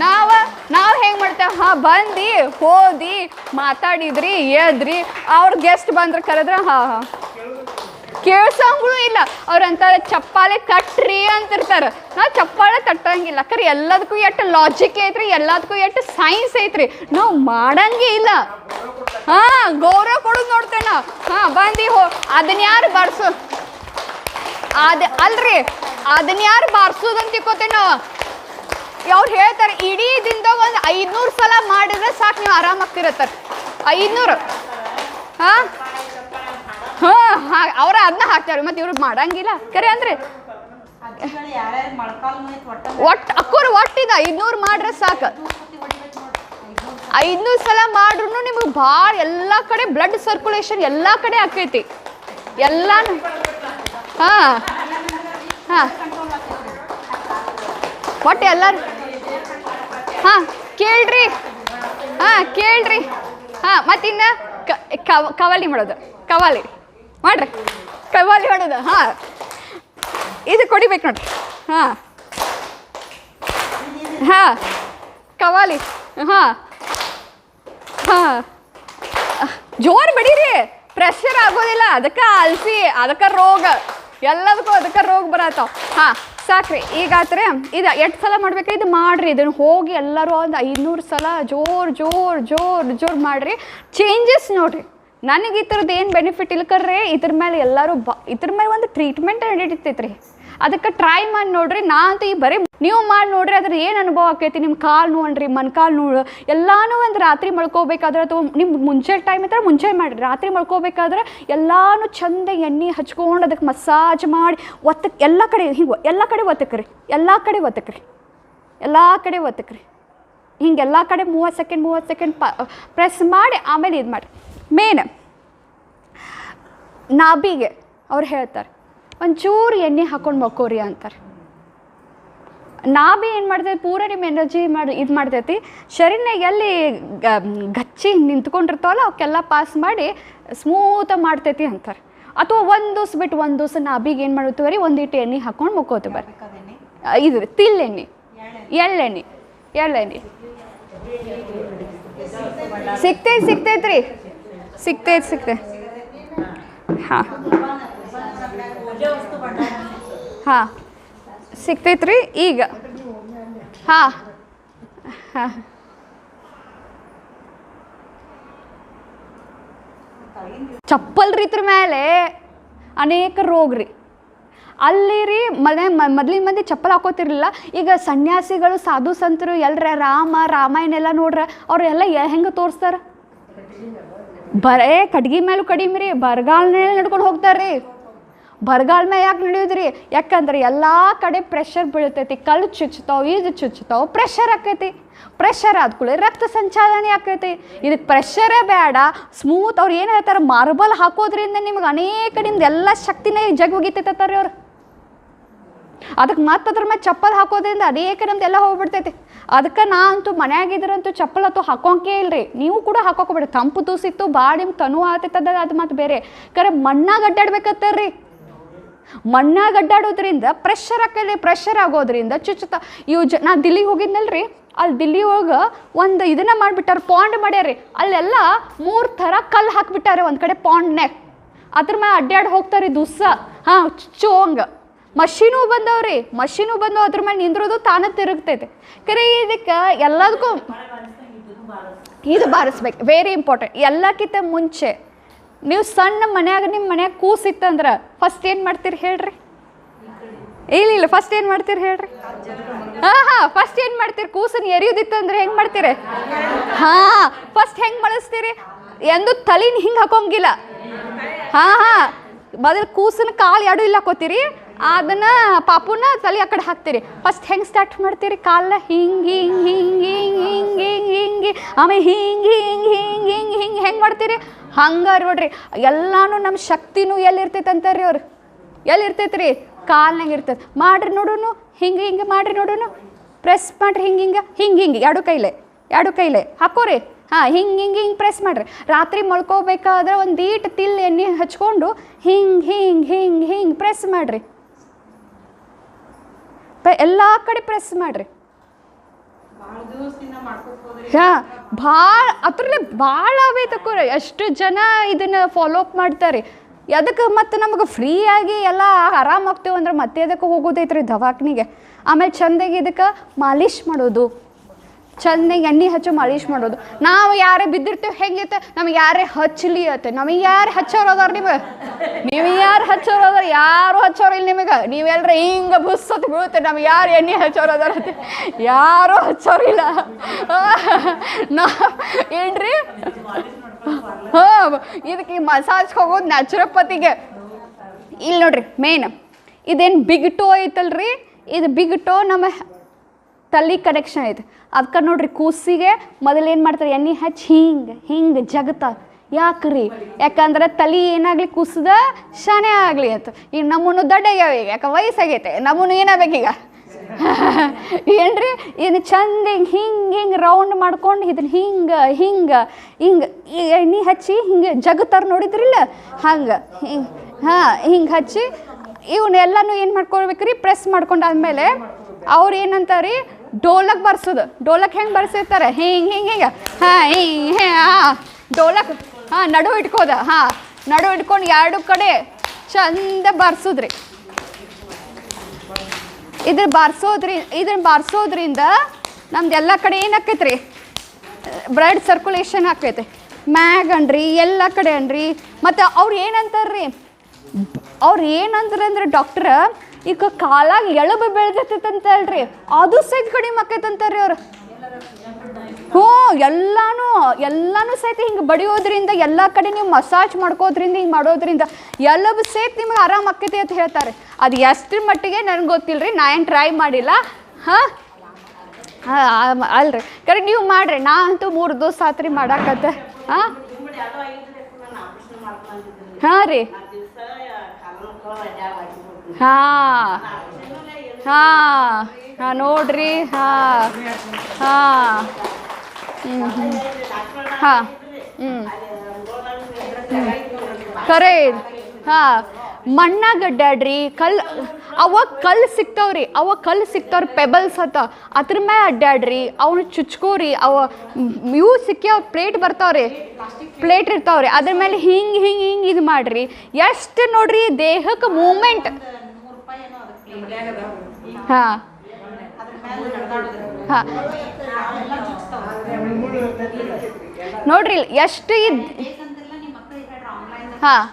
ನಾವು ಹೆಂಗೆ ಮಾಡ್ತೇವೆ, ಹಾಂ ಬಂದು ಹೋದಿ ಮಾತಾಡಿದ್ರಿ ಎದ್ರಿ, ಅವ್ರ ಗೆಸ್ಟ್ ಬಂದ್ರೆ ಕರೆದ್ರೆ ಹಾಂ ಕೇಳ್ಸಂಗೂ ಇಲ್ಲ. ಅವ್ರಂತಾರೆ ಚಪ್ಪಾಳೆ ತಟ್ರಿ ಅಂತಿರ್ತಾರೆ. ನಾವು ಚಪ್ಪಾಳೆ ತಟ್ಟಂಗಿಲ್ಲ. ಕರೆ ಎಲ್ಲದಕ್ಕೂ ಎಷ್ಟು ಲಾಜಿಕ್ ಐತ್ರಿ, ಎಲ್ಲದಕ್ಕೂ ಎಷ್ಟು ಸೈನ್ಸ್ ಐತ್ರಿ. ನಾವು ಮಾಡಂಗೇ ಇಲ್ಲ. ಹಾಂ, ಗೌರವ ಕೊಡೋದು ನೋಡ್ತೇವೆ ನಾವು. ಹಾಂ ಬಂದು ಅದನ್ನ ಯಾರು ಅದನ್ನ ಯಾರು ಬಾರಿಸೋದಂತ ತಿಳ್ಕೊತೇವೆ ನಾವು. ಅವ್ರು ಹೇಳ್ತಾರೆ ಇಡೀ ದಿನದಾಗ ಒಂದು 500 ಸಲ ಮಾಡಿದ್ರೆ ಸಾಕು, ನೀವು ಆರಾಮಾಗ್ತಿರತ್ತಾರೆ. 500. ಹಾಂ ಅವ್ರ ಅದನ್ನ ಹಾಕ್ತಾರೆ, ಮತ್ತು ಇವ್ರು ಮಾಡಂಗಿಲ್ಲ. ಕರೆ ಅಂದ್ರೆ ಒಟ್ಟಿದ 500 ಮಾಡ್ರೆ ಸಾಕು. 500 ಸಲ ಮಾಡ್ರು ನಿಮಗೆ ಭಾಳ ಎಲ್ಲ ಕಡೆ ಬ್ಲಡ್ ಸರ್ಕ್ಯುಲೇಷನ್ ಎಲ್ಲ ಕಡೆ ಆಕೈತಿ ಎಲ್ಲಾನು. ಹಾಂ ಒಟ್ಟು ಎಲ್ಲರೂ ಕೇಳ್ರಿ. ಮತ್ತಿನ್ನು ಕವಾಲಿ ಮಾಡೋದು, ಮಾಡ್ರಿ ಕವಾಲಿ ಮಾಡೋದು. ಹಾಂ, ಇದು ಕೊಡಿಬೇಕು ನೋಡ್ರಿ. ಕವಾಲಿ. ಜೋರು ಬಡೀರಿ, ಪ್ರೆಷರ್ ಆಗೋದಿಲ್ಲ. ಅದಕ್ಕೆ ಅಲ್ಸಿ, ಅದಕ್ಕೆ ರೋಗ, ಅದಕ್ಕೆ ರೋಗ ಬರತ್ತಾವ. ಸಾಕ್ರಿ. ಈಗಾತ್ರೆ ಇದು 8 ಸಲ ಮಾಡ್ಬೇಕು. ಇದು ಮಾಡ್ರಿ, ಇದನ್ನು ಹೋಗಿ ಎಲ್ಲರೂ ಒಂದು 500 ಸಲ ಜೋರು ಮಾಡಿರಿ. ಚೇಂಜಸ್ ನೋಡ್ರಿ. ನನಗೆ ಈ ಥರದ್ದು ಏನು ಬೆನಿಫಿಟ್ ಇಲ್ಕರ್ರಿ, ಇದ್ರ ಮೇಲೆ ಎಲ್ಲರೂ ಇದ್ರ ಮೇಲೆ ಒಂದು ಟ್ರೀಟ್ಮೆಂಟ್ ನಡೀತೈತೆ ರೀ. ಅದಕ್ಕೆ ಟ್ರೈ ಮಾಡಿ ನೋಡ್ರಿ. ನಾ ಅಂತೂ ಈ ಬರೀ ನೀವು ಮಾಡಿ ನೋಡ್ರಿ, ಅದ್ರ ಏನು ಅನುಭವ ಆಕೈತಿ. ನಿಮ್ಮ ಕಾಲು ನೋಡ್ರಿ, ಮೊಣಕಾಲು ನೋಡು ಎಲ್ಲನೂ ಒಂದು ರಾತ್ರಿ ಮಲ್ಕೋಬೇಕಾದ್ರೆ ಅಥವಾ ನಿಮ್ಮ ಮುಂಚೆ ಟೈಮ್ ಇದ್ರೆ ಮುಂಚೆ ಮಾಡಿರಿ. ರಾತ್ರಿ ಮಲ್ಕೋಬೇಕಾದ್ರೆ ಎಲ್ಲನೂ ಚಂದ ಎಣ್ಣೆ ಹಚ್ಕೊಂಡು ಅದಕ್ಕೆ ಮಸಾಜ್ ಮಾಡಿ ಎಲ್ಲ ಕಡೆ ಹಿಂಗೆ ಎಲ್ಲ ಕಡೆ ಒತ್ತಕ್ರಿ ಹಿಂಗೆಲ್ಲ ಕಡೆ 30 ಸೆಕೆಂಡ್ ಪ್ರೆಸ್ ಮಾಡಿ ಆಮೇಲೆ ಇದು ಮಾಡಿ. ಮೇನ್ ನಾಭಿಗೆ ಅವ್ರು ಹೇಳ್ತಾರೆ ಒಂಚೂರು ಎಣ್ಣೆ ಹಾಕೊಂಡು ಮಕ್ಕೋರಿ ಅಂತಾರೆ. ನಾಭಿ ಏನು ಮಾಡ್ತೈತಿ, ಪೂರ ನಿಮ್ಮ ಎನರ್ಜಿ ಇದು ಮಾಡ್ತೈತಿ. ಶರೀರನಾಗ ಎಲ್ಲಿ ಗಚ್ಚಿ ನಿಂತ್ಕೊಂಡಿರ್ತಾವಲ್ಲ ಅವಕ್ಕೆಲ್ಲ ಪಾಸ್ ಮಾಡಿ ಸ್ಮೂತಾಗಿ ಮಾಡ್ತೈತಿ ಅಂತಾರೆ. ಅಥವಾ ಒಂದು ದಿವ್ಸ ಬಿಟ್ಟು ಒಂದು ದಿವ್ಸ ನಾಭಿಗೆ ಏನು ಮಾಡ್ತೀವಿ ರೀ, ಒಂದಿಟ್ಟು ಎಣ್ಣೆ ಹಾಕೊಂಡು ಮಕ್ಕೋತೀವಿ ಬರ್ರಿ. ಇದು ತಿಲ್ಲೆಣ್ಣೆ, ಎಳ್ಳೆಣ್ಣೆ ಸಿಗ್ತೈತ್ರಿ. ಹಾಂ ಸಿಗ್ತೈತ್ರಿ ಈಗ. ಚಪ್ಪಲ್ ರೀ ಇದ್ರ ಮೇಲೆ ಅನೇಕ ರೋಗ ರೀ. ಅಲ್ಲಿ ರೀ ಮೊದಲಿನ ಮಂದಿ ಚಪ್ಪಲ್ ಹಾಕೋತಿರ್ಲಿಲ್ಲ. ಈಗ ಸನ್ಯಾಸಿಗಳು, ಸಾಧು ಸಂತರು ಎಲ್ಲರ ರಾಮಾಯಣ ಎಲ್ಲ ನೋಡ್ರ, ಅವರೆಲ್ಲ ಹೆಂಗೆ ತೋರಿಸ್ತಾರ, ಬರೇ ಕಡ್ಗಿ ಮೇಲೂ ಕಡಿಮೆ ರೀ, ಬರಗಾಲ ಮೇಲೆ ನಡ್ಕೊಂಡು ಹೋಗ್ತಾರ್ರಿ. ಬರಗಾಲ ಮೇಲೆ ಯಾಕೆ ನಡೆಯೋದ್ರಿ, ಯಾಕಂದ್ರೆ ಎಲ್ಲ ಕಡೆ ಪ್ರೆಷರ್ ಬೀಳ್ತೈತಿ. ಕಲ್ಲು ಚುಚ್ತಾವೆ, ಇದು ಚುಚ್ತಾವೆ, ಪ್ರೆಷರ್ ಆಕೈತಿ. ಪ್ರೆಷರ್ ಆದ ಕೂಡಲೇ ರಕ್ತ ಸಂಚಾಲನೆ ಆಕೈತಿ. ಇದಕ್ಕೆ ಪ್ರೆಷರೇ ಬೇಡ, ಸ್ಮೂತ್. ಅವ್ರು ಏನು ಹೇಳ್ತಾರೆ, ಮಾರ್ಬಲ್ ಹಾಕೋದ್ರಿಂದ ನಿಮ್ಗೆ ಅನೇಕ ನಿಮ್ದು ಎಲ್ಲ ಶಕ್ತಿನೇ ಜಗ್ ಹೋಗಿತೈತಾರ್ರಿ ಅವ್ರು. ಅದಕ್ಕೆ ಮತ್ತೆ ಅದ್ರ ಮೇಲೆ ಚಪ್ಪಲ್ ಹಾಕೋದ್ರಿಂದ ಅನೇಕ ನಮ್ದೆಲ್ಲ ಹೋಗ್ಬಿಡ್ತೈತಿ. ಅದಕ್ಕೆ ನಾ ಅಂತೂ ಮನ್ಯಾಗಿದ್ರಂತೂ ಚಪ್ಪಲ್ ಅಂತೂ ಹಾಕೋಂಕೇ ಇಲ್ರಿ. ನೀವು ಕೂಡ ಹಾಕೋಬೇಡಿ. ತಂಪು ತೂಸಿತ್ತು ಭಾಳ ನಿಮ್ಗೆ ತನು ಆತೈತದ ಅದು ಮತ್ತೆ ಬೇರೆ. ಕರೆ ಮಣ್ಣಾಗ ಅಡ್ಡಾಡ್ಬೇಕತ್ತಾರ್ರಿ. ಮಣ್ಣಾಗ ಅಡ್ಡಾಡೋದ್ರಿಂದ ಪ್ರೆಷರ್ ಆಗೋದ್ರಿಂದ ಚುಚ್ಚುತ್ತ ಇವು ನಾ ದಿಲ್ಲಿಗೆ ಹೋಗಿದ್ನಲ್ರಿ, ಅಲ್ಲಿ ದಿಲ್ಲಿ ಒಳಗೆ ಒಂದು ಇದನ್ನ ಮಾಡಿಬಿಟ್ಟಾರೆ, ಪಾಂಡ್ ಮಾಡ್ಯಾರಿ. ಅಲ್ಲೆಲ್ಲ 3 ಥರ ಕಲ್ಲು ಹಾಕಿಬಿಟ್ಟಾರೆ ಒಂದು ಕಡೆ ಪಾಂಡ್ನ್ಯಾಗ. ಅದ್ರ ಮೇಲೆ ಅಡ್ಡಾಡಿ ಹೋಗ್ತಾರೆ ದಿವಸ. ಹಾಂ, ಚೋಂಗ ಮಷೀನು ಬಂದವ್ರಿ, ಮಷೀನು ಬಂದು ಅದ್ರ ಮೇಲೆ ನಿಂದ್ರೋದು ತಾನೇ ತಿರುಗ್ತೈತೆ. ಕರೆ ಇದಕ್ಕೆ ಎಲ್ಲದಕ್ಕೂ ಇದು ಬಾರಿಸ್ಬೇಕು, ವೆರಿ ಇಂಪಾರ್ಟೆಂಟ್. ಎಲ್ಲಕ್ಕಿಂತ ಮುಂಚೆ ನೀವು ಸಣ್ಣ ನಿಮ್ಮ ಮನ್ಯಾಗ ಕೂಸಿತ್ತಂದ್ರೆ ಫಸ್ಟ್ ಏನು ಮಾಡ್ತೀರಿ ಹೇಳ್ರಿ? ಇಲ್ಲ ಫಸ್ಟ್ ಏನು ಮಾಡ್ತೀರಿ ಹೇಳ್ರಿ? ಹಾಂ, ಫಸ್ಟ್ ಏನು ಮಾಡ್ತೀರಿ? ಕೂಸನ್ನು ಎರಿಯೋದಿತ್ತಂದ್ರೆ ಹೆಂಗೆ ಮಾಡ್ತೀರಿ? ಹಾಂ, ಫಸ್ಟ್ ಹೆಂಗೆ ಬಳಸ್ತೀರಿ? ಎಂದು ತಲೆನ ಹಿಂಗೆ ಹಾಕೋಂಗಿಲ್ಲ. ಹಾಂ, ಮೊದಲು ಕೂಸನ ಕಾಲು ಎರಡು ಇಲ್ಲ ಹಾಕೋತೀರಿ, ಅದನ್ನು ಪಾಪುನ ತಲೆ ಆ ಕಡೆ ಹಾಕ್ತೀರಿ. ಫಸ್ಟ್ ಹೆಂಗೆ ಸ್ಟಾರ್ಟ್ ಮಾಡ್ತೀರಿ? ಕಾಲ ಹಿಂಗೆ ಹಿಂಗೆ ಹಿಂಗೆ ಹಿಂಗೆ ಹಿಂಗೆ ಹಿಂಗೆ ಆಮೇಲೆ ಹಿಂಗೆ ಹಿಂಗೆ ಹಿಂಗೆ ಹಿಂಗೆ ಹಿಂಗೆ ಹೆಂಗೆ ಮಾಡ್ತೀರಿ? ಹಂಗಾರಿ ನೋಡ್ರಿ. ಎಲ್ಲಾನು ನಮ್ಮ ಶಕ್ತಿನೂ ಎಲ್ಲಿರ್ತೈತೆ ಅಂತಾರ್ರಿ ಅವ್ರು. ಎಲ್ಲಿರ್ತೈತೆ ರೀ? ಕಾಲ್ನಾಗ ಇರ್ತೈತೆ. ಮಾಡಿರಿ ನೋಡೋನು, ಹಿಂಗೆ ಹಿಂಗೆ ಮಾಡಿರಿ ನೋಡೋನು. ಪ್ರೆಸ್ ಮಾಡಿರಿ ಹಿಂಗೆ ಹಿಂಗೆ ಹಿಂಗೆ ಹಿಂಗೆ ಎರಡು ಕೈಲೆ ಹಾಕೋರಿ. ಹಾಂ, ಹಿಂಗೆ ಪ್ರೆಸ್ ಮಾಡಿರಿ. ರಾತ್ರಿ ಮಲ್ಕೋಬೇಕಾದ್ರೆ ಒಂದು ಈಟ್ ತಿಲ್ ಎಣ್ಣೆ ಹಚ್ಕೊಂಡು ಹಿಂಗೆ ಪ್ರೆಸ್ ಮಾಡಿರಿ. ಎಲ್ಲ ಕಡೆ ಪ್ರೆಸ್ ಮಾಡಿರಿ. ಹಾಂ, ಭಾಳ ಅದ್ರಲ್ಲಿ ಭಾಳ ಅವೇ ತಕೋರಿ. ಎಷ್ಟು ಜನ ಇದನ್ನು ಫಾಲೋ ಅಪ್ ಮಾಡ್ತಾರೆ. ಅದಕ್ಕೆ ಮತ್ತು ನಮಗೆ ಫ್ರೀಯಾಗಿ ಎಲ್ಲ ಆರಾಮಾಗ್ತೇವೆ ಅಂದ್ರೆ ಮತ್ತೆ ಅದಕ್ಕೆ ಹೋಗೋದೈತ್ರಿ ದವಾಖಾನಿಗೆ. ಆಮೇಲೆ ಚಂದಾಗಿ ಇದಕ್ಕೆ ಮಾಲೀಶ್ ಮಾಡೋದು, ಚಂದಾಗಿ ಎಣ್ಣೆ ಹಚ್ಚೋ ಮಾಲೀಶ್ ಮಾಡೋದು. ನಾವು ಯಾರೇ ಬಿದ್ದಿರ್ತೇವೆ ಹೆಂಗಿತ್ತೆ, ನಮಗೆ ಯಾರೇ ಹಚ್ಚಲಿ ಅತ್ತೆ. ನಮಗೆ ಯಾರು ಹಚ್ಚೋರು ಅದಾರ? ನೀವು ಯಾರು ಹಚ್ಚೋರು ಅದಾರ? ಯಾರು ಹಚ್ಚೋರು ಇಲ್ಲ ನಿಮಗೆ. ನೀವೆಲ್ಲರ ಹಿಂಗೆ ಬುಸ್ಸತ್ತು ಬೀಳುತ್ತೆ. ನಮ್ಗೆ ಯಾರು ಎಣ್ಣೆ ಹಚ್ಚೋರು ಅದಾರತ್ತೆ? ಯಾರೂ ಹಚ್ಚೋರಿಲ್ಲ. ನಾ ಏನ್ರಿ? ಹಾಂ, ಇದಕ್ಕೆ ಮಸಾಜ್ಗೆ ಹೋಗೋದು ನ್ಯಾಚುರೋಪತಿಗೆ. ಇಲ್ಲಿ ನೋಡ್ರಿ, ಮೇನ್ ಇದೇನು ಬಿಗ್ ಟೋ ಐತಲ್ರಿ, ಇದು ಬಿಗ್ ಟೋ ನಮ್ಮ ತಲೆ ಕನೆಕ್ಷನ್ ಐತೆ. ಅದಕ್ಕೆ ನೋಡ್ರಿ, ಕೂಸಿಗೆ ಮೊದಲೇನು ಮಾಡ್ತಾರೆ? ಎಣ್ಣೆ ಹಚ್ಚಿ ಹಿಂಗೆ ಜಗತ್ತಾರೆ. ಯಾಕ್ರಿ? ಯಾಕಂದ್ರೆ ತಲೆ ಏನಾಗಲಿ ಕೂಸದ ಶಾನೆ ಆಗಲಿ ಅಂತ. ಈಗ ನಮ್ಮನ್ನು ದೊಡ್ಡಾಗ್ಯಾವ, ಈಗ ಯಾಕೆ ವಯಸ್ಸಾಗೈತೆ, ನಮ್ಮನ್ನು ಏನಾಗಬೇಕೀಗ? ಏನ್ರಿ? ಇನ್ನು ಚಂದ ಹಿಂಗೆ ರೌಂಡ್ ಮಾಡ್ಕೊಂಡು ಇದನ್ನು ಹಿಂಗೆ ಎಣ್ಣೆ ಹಚ್ಚಿ ಹಿಂಗೆ ಜಗತ್ತಾರ ನೋಡಿದ್ರಿಲ್ಲ, ಹಂಗೆ ಹಾಂ, ಹಿಂಗೆ ಹಚ್ಚಿ ಇವನ್ನೆಲ್ಲನೂ ಏನು ಮಾಡ್ಕೊಳ್ಬೇಕ್ರಿ? ಪ್ರೆಸ್ ಮಾಡ್ಕೊಂಡಾದ್ಮೇಲೆ ಅವ್ರು ಏನಂತಾರೆ? ಡೋಲಕ್ ಬರ್ಸೋದು. ಡೋಲಕ್ ಹೆಂಗೆ ಬರ್ಸಿರ್ತಾರೆ? ಹಿಂಗೆ ಹಾಂ, ಹಾಂ, ಡೋಲಕ್. ಹಾಂ, ನಡು ಇಟ್ಕೋದ. ಹಾಂ, ನಡು ಇಟ್ಕೊಂಡು ಎರಡು ಕಡೆ ಚಂದ ಬಾರಿಸೋದ್ರಿ. ಇದನ್ನ ಬಾರಿಸೋದ್ರಿಂದ ನಮ್ದು ಎಲ್ಲ ಕಡೆ ಏನಾಕೈತ್ರಿ? ಬ್ಲಡ್ ಸರ್ಕ್ಯುಲೇಷನ್ ಆಕೈತೆ ಮ್ಯಾಗ ಅನ್ರಿ, ಎಲ್ಲ ಕಡೆ ಅನ್ರಿ. ಮತ್ತು ಅವ್ರು ಏನಂತಾರ್ರಿ? ಅಂದ್ರೆ ಡಾಕ್ಟ್ರ, ಈಗ ಕಾಲಾಗ ಎಳಬು ಬೆಳೆದೈತಂತಲ್ರಿ, ಅದು ಸಹಿತ ಕಡಿಮೆ ಆಕೈತಂತಾರ್ರಿ ಅವ್ರು. ಹ್ಞೂ, ಎಲ್ಲಾನು ಸಹಿತ ಹಿಂಗೆ ಬಡಿಯೋದ್ರಿಂದ, ಎಲ್ಲ ಕಡೆ ನೀವು ಮಸಾಜ್ ಮಾಡ್ಕೋದ್ರಿಂದ, ಹಿಂಗೆ ಮಾಡೋದ್ರಿಂದ ಎಲಬು ಸಹಿತ ನಿಮ್ಗೆ ಆರಾಮ ಆಕೈತಿ ಅಂತ ಹೇಳ್ತಾರೆ. ಅದು ಎಷ್ಟರ ಮಟ್ಟಿಗೆ ನನಗೆ ಗೊತ್ತಿಲ್ಲ ರೀ, ನಾ ಏನು ಟ್ರೈ ಮಾಡಿಲ್ಲ. ಹಾಂ, ಅಲ್ರಿ, ಕರೆಕ್ಟ್ ನೀವು ಮಾಡಿರಿ. ನಾ ಅಂತೂ 3 ದಿವಸ ಆತ್ರಿ ಮಾಡಾಕತ್ತೆ. ಹಾಂ ರೀ, ಹಾಂ ನೋಡ್ರಿ. ಹಾಂ ಖರೆ. ಹಾಂ, ಮಣ್ಣಾಗ ಅಡ್ಡಾಡ್ರಿ. ಕಲ್ಲು ಸಿಗ್ತಾವ್ರಿ, ಪೆಬಲ್ಸ್ ಅಂತ. ಅದ್ರ ಮೇಲೆ ಅಡ್ಡಾಡ್ರಿ, ಅವನು ಚುಚ್ಕೋರಿ. ಇವು ಸಿಕ್ಕ್ಯಾವ, ಪ್ಲೇಟ್ ಬರ್ತಾವ್ರಿ, ಪ್ಲೇಟ್ ಇರ್ತಾವ್ರಿ, ಅದ್ರ ಮೇಲೆ ಹಿಂಗೆ ಇದು ಮಾಡ್ರಿ. ಎಷ್ಟು ನೋಡ್ರಿ ದೇಹಕ್ಕೆ ಮೂಮೆಂಟ್. ಹಾಂ ಹಾಂ ನೋಡ್ರಿ ಎಷ್ಟು ಹಾಂ,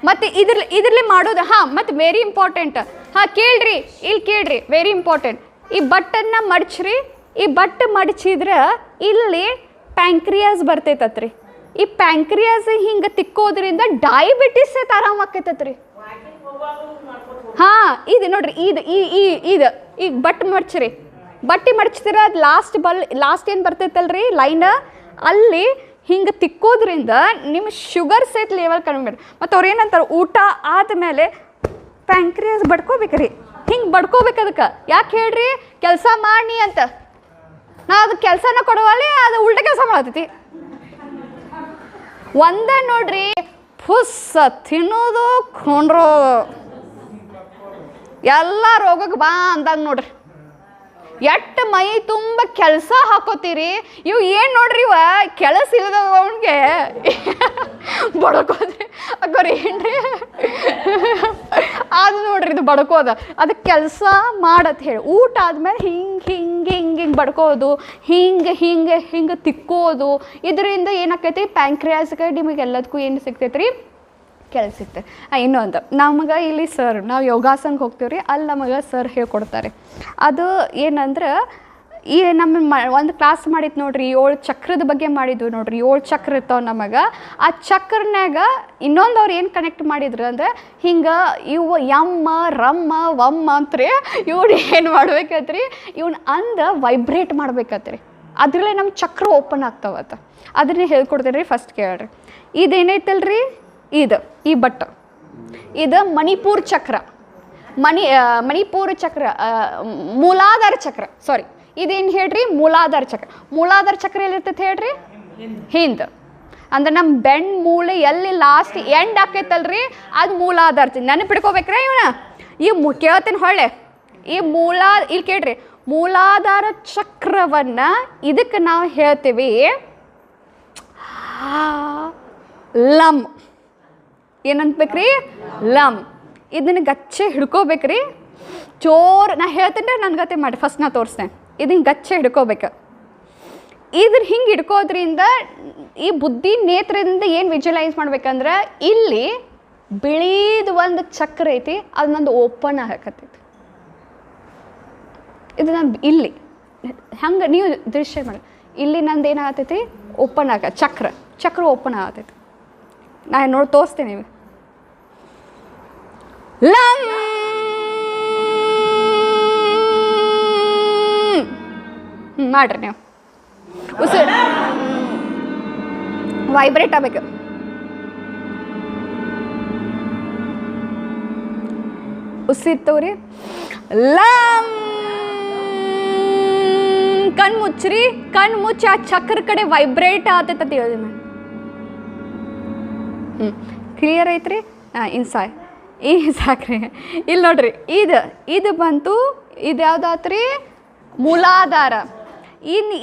ಮತ್ತು ಇದ್ರಲ್ಲಿ ಮಾಡೋದು. ಹಾಂ, ಮತ್ತು ವೆರಿ ಇಂಪಾರ್ಟೆಂಟ್. ಹಾಂ, ಕೇಳ್ರಿ ವೆರಿ ಇಂಪಾರ್ಟೆಂಟ್. ಈ ಬಟ್ಟನ್ನು ಮಡಚ್ರಿ. ಈ ಬಟ್ಟೆ ಮಡಚಿದ್ರೆ ಇಲ್ಲಿ ಪ್ಯಾಂಕ್ರಿಯಾಸ್ ಬರ್ತೈತತ್ರಿ. ಈ ಪ್ಯಾಂಕ್ರಿಯಾಸ್ ಹಿಂಗೆ ತಿಕ್ಕೋದ್ರಿಂದ ಡಯಾಬಿಟಿಸ್ ಆರಾಮ ಆಕೈತತ್ರಿ. ಹಾಂ, ಇದು ನೋಡ್ರಿ, ಇದು ಈಗ ಬಟ್ಟೆ ಮಡಚ್ತೀರ, ಅದು ಲಾಸ್ಟ್ ಏನು ಬರ್ತೈತಲ್ರಿ ಲೈನ್, ಅಲ್ಲಿ ಹಿಂಗೆ ತಿಕ್ಕೋದ್ರಿಂದ ನಿಮ್ಮ ಶುಗರ್ ಸಹಿತ ಲೆವೆಲ್ ಕಡಿಮೆ ಮಾಡಿ. ಮತ್ತು ಅವ್ರು ಏನಂತಾರೆ? ಊಟ ಆದಮೇಲೆ ಪ್ಯಾಂಕ್ರಿಯಾಸ್ ಬಡ್ಕೋಬೇಕ್ರಿ. ಹಿಂಗೆ ಬಡ್ಕೋಬೇಕು ಅದಕ್ಕೆ. ಯಾಕೆ ಹೇಳ್ರಿ? ಕೆಲಸ ಮಾಡಿ ಅಂತ. ನಾ ಅದು ಕೆಲಸನ ಕೊಡವಲ್ಲಿ, ಅದು ಉಲ್ಟ ಕೆಲಸ ಮಾಡತೈತಿ. ಒಂದ ನೋಡ್ರಿ, ಫುಸ್ ತಿನ್ನೋದು ಕೊಂಡ್ರೋದು, ಎಲ್ಲ ರೋಗಕ್ಕೆ ಬಾ ಅಂದಾಗ ನೋಡ್ರಿ. ಎಟ್ಟು ಮೈ ತುಂಬ ಕೆಲಸ ಹಾಕೋತೀರಿ. ಇವು ಏನು ನೋಡ್ರಿ, ಇವ ಕೆಲಸ ಇಲ್ಲದವನಿಗೆ ಬಡ್ಕೋದ್ರಿ ಅಕ್ಕೋರಿ ಏನ್ರಿ ಅದು ನೋಡ್ರಿ, ಇದು ಬಡ್ಕೋದ. ಅದಕ್ಕೆ ಕೆಲಸ ಮಾಡತ್ ಹೇಳಿ ಊಟ ಆದ್ಮೇಲೆ ಹಿಂಗೆ ಹಿಂಗೆ ಹಿಂಗೆ ಹಿಂಗೆ ಬಡ್ಕೋದು, ಹಿಂಗೆ ಹಿಂಗೆ ಹಿಂಗೆ ತಿಕ್ಕೋದು. ಇದರಿಂದ ಏನಾಕೈತಿ? ಪ್ಯಾಂಕ್ರಿಯಾಸ್ಗೆ ನಿಮಗೆ ಎಲ್ಲದಕ್ಕೂ ಏನು ಸಿಗ್ತೈತೆ ರೀ? ಕೆಲಸ ಸಿಗ್ತದೆ. ಇನ್ನೊಂದು, ನಮಗೆ ಇಲ್ಲಿ ಸರ್, ನಾವು ಯೋಗಾಸನಕ್ಕೆ ಹೋಗ್ತೀವಿ ರೀ, ಅಲ್ಲಿ ನಮಗೆ ಸರ್ ಹೇಳ್ಕೊಡ್ತಾರೆ. ಅದು ಏನಂದ್ರೆ, ಈ ನಮ್ಮ ಒಂದು ಕ್ಲಾಸ್ ಮಾಡಿತ್ತು ನೋಡ್ರಿ, 7 ಚಕ್ರದ ಬಗ್ಗೆ ಮಾಡಿದ್ವಿ ನೋಡ್ರಿ. 7 ಚಕ್ರ ಇರ್ತಾವೆ ನಮಗೆ. ಆ ಚಕ್ರನ್ಯಾಗ ಇನ್ನೊಂದು ಅವ್ರು ಏನು ಕನೆಕ್ಟ್ ಮಾಡಿದ್ರು ಅಂದರೆ, ಹಿಂಗೆ ಇವು ಯಮ್ಮ ರಮ್ಮ ವಮ್ಮ ಅಂತ್ರಿ, ಇವ್ರು ಏನು ಮಾಡ್ಬೇಕತ್ರಿ, ಇವ್ನ ವೈಬ್ರೇಟ್ ಮಾಡ್ಬೇಕತ್ರಿ. ಅದರಲ್ಲೇ ನಮ್ಮ ಚಕ್ರ ಓಪನ್ ಆಗ್ತಾವತ್ತ. ಅದನ್ನೇ ಹೇಳ್ಕೊಡ್ತೀನಿ ರೀ. ಫಸ್ಟ್ ಕೇಳ್ರಿ, ಇದೇನೈತಲ್ರಿ, ಈ ಬಟ್ ಇದು ಮಣಿಪೂರ್ ಚಕ್ರ, ಮಣಿಪೂರ್ ಚಕ್ರ, ಮೂಲಾಧಾರ ಚಕ್ರ. ಸಾರಿ, ಇದೇನು ಹೇಳ್ರಿ? ಮೂಲಾಧಾರ ಚಕ್ರ. ಮೂಲಾಧಾರ ಚಕ್ರ ಎಲ್ಲಿರ್ತೈತೆ ಹೇಳ್ರಿ? ಹಿಂದೆ. ಅಂದ್ರೆ ನಮ್ಮ ಬೆನ್ನು ಮೂಳೆ ಎಲ್ಲಿ ಲಾಸ್ಟ್ ಎಂಡ್ ಆಕೈತಲ್ರಿ, ಅದು ಮೂಲಾಧಾರ. ನೆನಪಿಡ್ಕೋಬೇಕ್ರಿ ಇವನ. ಈ ಕೇಳ್ತೀನಿ ಹೊಳ್ಳೆ, ಈ ಇಲ್ಲಿ ಕೇಳ್ರಿ, ಮೂಲಾಧಾರ ಚಕ್ರವನ್ನು ಇದಕ್ಕೆ ನಾವು ಹೇಳ್ತೀವಿ ಲಮ್. ಏನಂತಬೇಕ್ರಿ? ಲಮ್. ಇದನ್ನು ಗಚ್ಚೆ ಹಿಡ್ಕೋಬೇಕ್ರಿ, ಜೋರು. ನಾ ಹೇಳ್ತೀನಿ ರೀ, ನನ್ನ ಗತೆ ಮಾಡಿ. ಫಸ್ಟ್ ನಾ ತೋರಿಸ್ತೇನೆ. ಇದನ್ನು ಗಚ್ಚೆ ಹಿಡ್ಕೋಬೇಕು. ಇದ್ರ ಹಿಂಗೆ ಹಿಡ್ಕೋದ್ರಿಂದ ಈ ಬುದ್ಧಿ ನೇತ್ರದಿಂದ ಏನು ವಿಜುವಲೈಸ್ ಮಾಡ್ಬೇಕಂದ್ರೆ, ಇಲ್ಲಿ ಬಿಳಿದು ಒಂದು ಚಕ್ರ ಐತಿ, ಅದು ನಂದು ಓಪನ್ ಆಗಕತ್ತೈತಿ. ಇದು ನಾನು ಇಲ್ಲಿ ಹಂಗೆ ನೀವು ದೃಶ್ಯ ಮಾಡಿ, ಇಲ್ಲಿ ನಂದು ಏನಾಗತೈತಿ? ಓಪನ್ ಚಕ್ರ ಓಪನ್ ಆಗತೈತಿ. ನಾ ನೋಡಿ ತೋರಿಸ್ತೇನೆ ನೀವು. ಲಮ್ ಮಾಡ್ರಿ ನೀವು. ಉಸಿರು ವೈಬ್ರೇಟ್ ಆಗಬೇಕು. ಉಸಿರು ತಗೋರಿ. ಲಮ್. ಕಣ್ಣು ಮುಚ್ಚ್ರಿ. ಕಣ್ಣು ಮುಚ್ಚಿ ಆ ಚಕ್ರ ಕಡೆ ವೈಬ್ರೇಟ್ ಆತೈತೆ ಅಂತ ಹೇಳಿ. ಕ್ಲಿಯರ್ ಐತ್ರಿ? ಈ ಸಾಕ್ರಿ. ಇಲ್ಲಿ ನೋಡ್ರಿ, ಇದು ಬಂತು, ಇದು ಯಾವ್ದಾತ್ರಿ? ಮೂಲಾಧಾರ.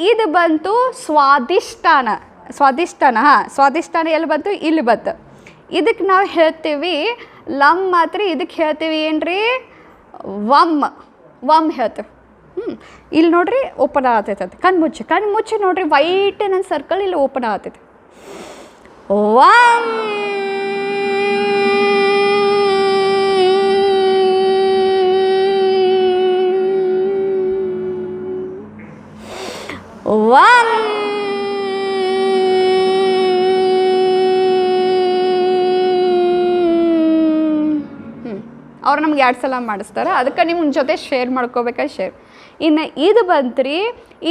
ಇದು ಬಂತು ಸ್ವಾದಿಷ್ಠಾನ. ಸ್ವಾದಿಷ್ಠಾನ ಎಲ್ಲಿ ಬಂತು? ಇಲ್ಲಿ ಬಂತು. ಇದಕ್ಕೆ ನಾವು ಹೇಳ್ತೀವಿ ಲಮ್. ಮಾತ್ರ ಇದಕ್ಕೆ ಹೇಳ್ತೀವಿ ಏನ್ರಿ? ವಮ್ ಹೇಳ್ತೀವಿ. ಇಲ್ಲಿ ನೋಡ್ರಿ, ಓಪನ್ ಆಗತೈತೆ. ಅದು ಕಣ್ಣು ಮುಚ್ಚಿ ನೋಡ್ರಿ, ವೈಟ್ ನನ್ನ ಸರ್ಕಲ್ ಇಲ್ಲಿ ಓಪನ್ ಆಗತೈತೆ. ವಮ್. ವಮ್. ಅವ್ರು ನಮ್ಗೆ 2 ಸಲ ಮಾಡಿಸ್ತಾರೆ. ಅದಕ್ಕೆ ನಿಮ್ಮ ಜೊತೆ ಶೇರ್ ಮಾಡ್ಕೋಬೇಕಾದ್ರೆ ಶೇರ್. ಇನ್ನು ಇದು ಬಂತ್ರಿ,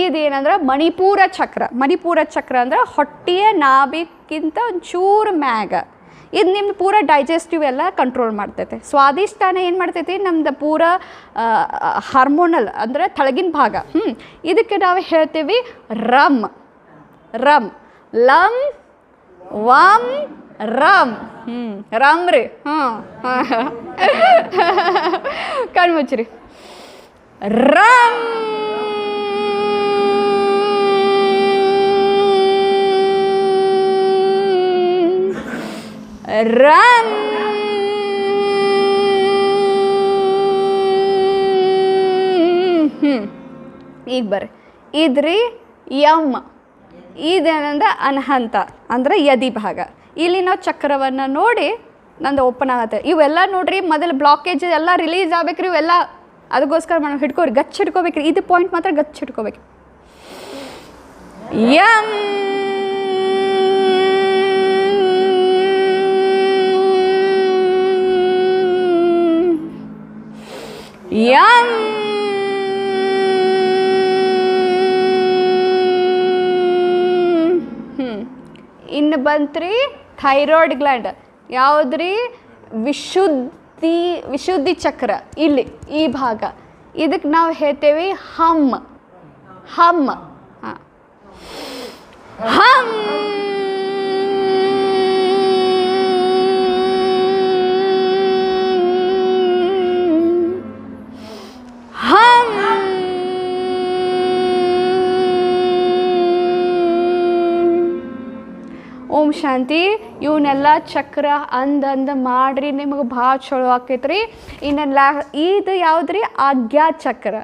ಇದೇನಂದ್ರೆ ಮಣಿಪೂರ ಚಕ್ರ ಅಂದ್ರೆ ಹೊಟ್ಟೆಯ ನಾಭಿಕ್ಕಿಂತ ಒಂಚೂರು ಮ್ಯಾಗ. ಇದು ನಿಮ್ದು ಪೂರ ಡೈಜೆಸ್ಟಿವ್ ಎಲ್ಲ ಕಂಟ್ರೋಲ್ ಮಾಡ್ತೈತೆ. ಸ್ವಾದಿಷ್ಠಾನ ಏನು ಮಾಡ್ತೈತಿ? ನಮ್ದು ಪೂರ ಹಾರ್ಮೋನಲ್ ಅಂದರೆ ತಳಗಿನ ಭಾಗ. ಇದಕ್ಕೆ ನಾವು ಹೇಳ್ತೀವಿ ರಮ್. ಲಮ್, worm, rum. ರಮ್ ರೀ. ಕಣ್ಣು ಮುಚ್ಚ್ರಿ. ರಮ್. ರಮ್. ಈಗ ಬರ್ರಿ, ಇದ್ರಿ ಯಮ್. ಇದೇನಂದ್ರೆ ಅನಹಂತ ಅಂದ್ರೆ ಎದಿ ಭಾಗ. ಇಲ್ಲಿ ನಾವು ಚಕ್ರವನ್ನು ನೋಡಿ ನಂದು ಓಪನ್ ಆಗತ್ತೆ. ಇವೆಲ್ಲ ನೋಡ್ರಿ, ಮೊದಲು ಬ್ಲಾಕೇಜ್ ಎಲ್ಲ ರಿಲೀಸ್ ಆಗ್ಬೇಕ್ರಿ. ಇವೆಲ್ಲ ಅದಕ್ಕೋಸ್ಕರ ನಾವು ಹಿಡ್ಕೋರಿ, ಗಚ್ಚ ಹಿಡ್ಕೋಬೇಕ್ರಿ. ಇದು ಪಾಯಿಂಟ್ ಮಾತ್ರ ಗಚ್ಚ ಹಿಡ್ಕೋಬೇಕು. ಯಮ್. ಯಮ್. ಇನ್ನು ಬಂತ್ರಿ ಥೈರಾಯ್ಡ್ ಗ್ಲ್ಯಾಂಡ್. ಯಾವುದ್ರಿ? ವಿಶುದ್ಧಿ ಚಕ್ರ ಇಲ್ಲಿ ಈ ಭಾಗ, ಇದಕ್ಕೆ ನಾವು ಹೇಳ್ತೇವೆ ಹಮ್. ಹಮ್ ಹಾಂ, ಹಮ್ ಹಮ್. ಓಂ ಶಾಂತಿ. ಇವನ್ನೆಲ್ಲ ಚಕ್ರ ಅಂದ ಮಾಡ್ರಿ, ನಿಮಗೆ ಭಾಳ ಚಲೋ ಆಕೈತ್ರಿ. ಇನ್ನೆಲ್ಲ ಇದು ಯಾವುದ್ರಿ ಆಜ್ಞಾ ಚಕ್ರ.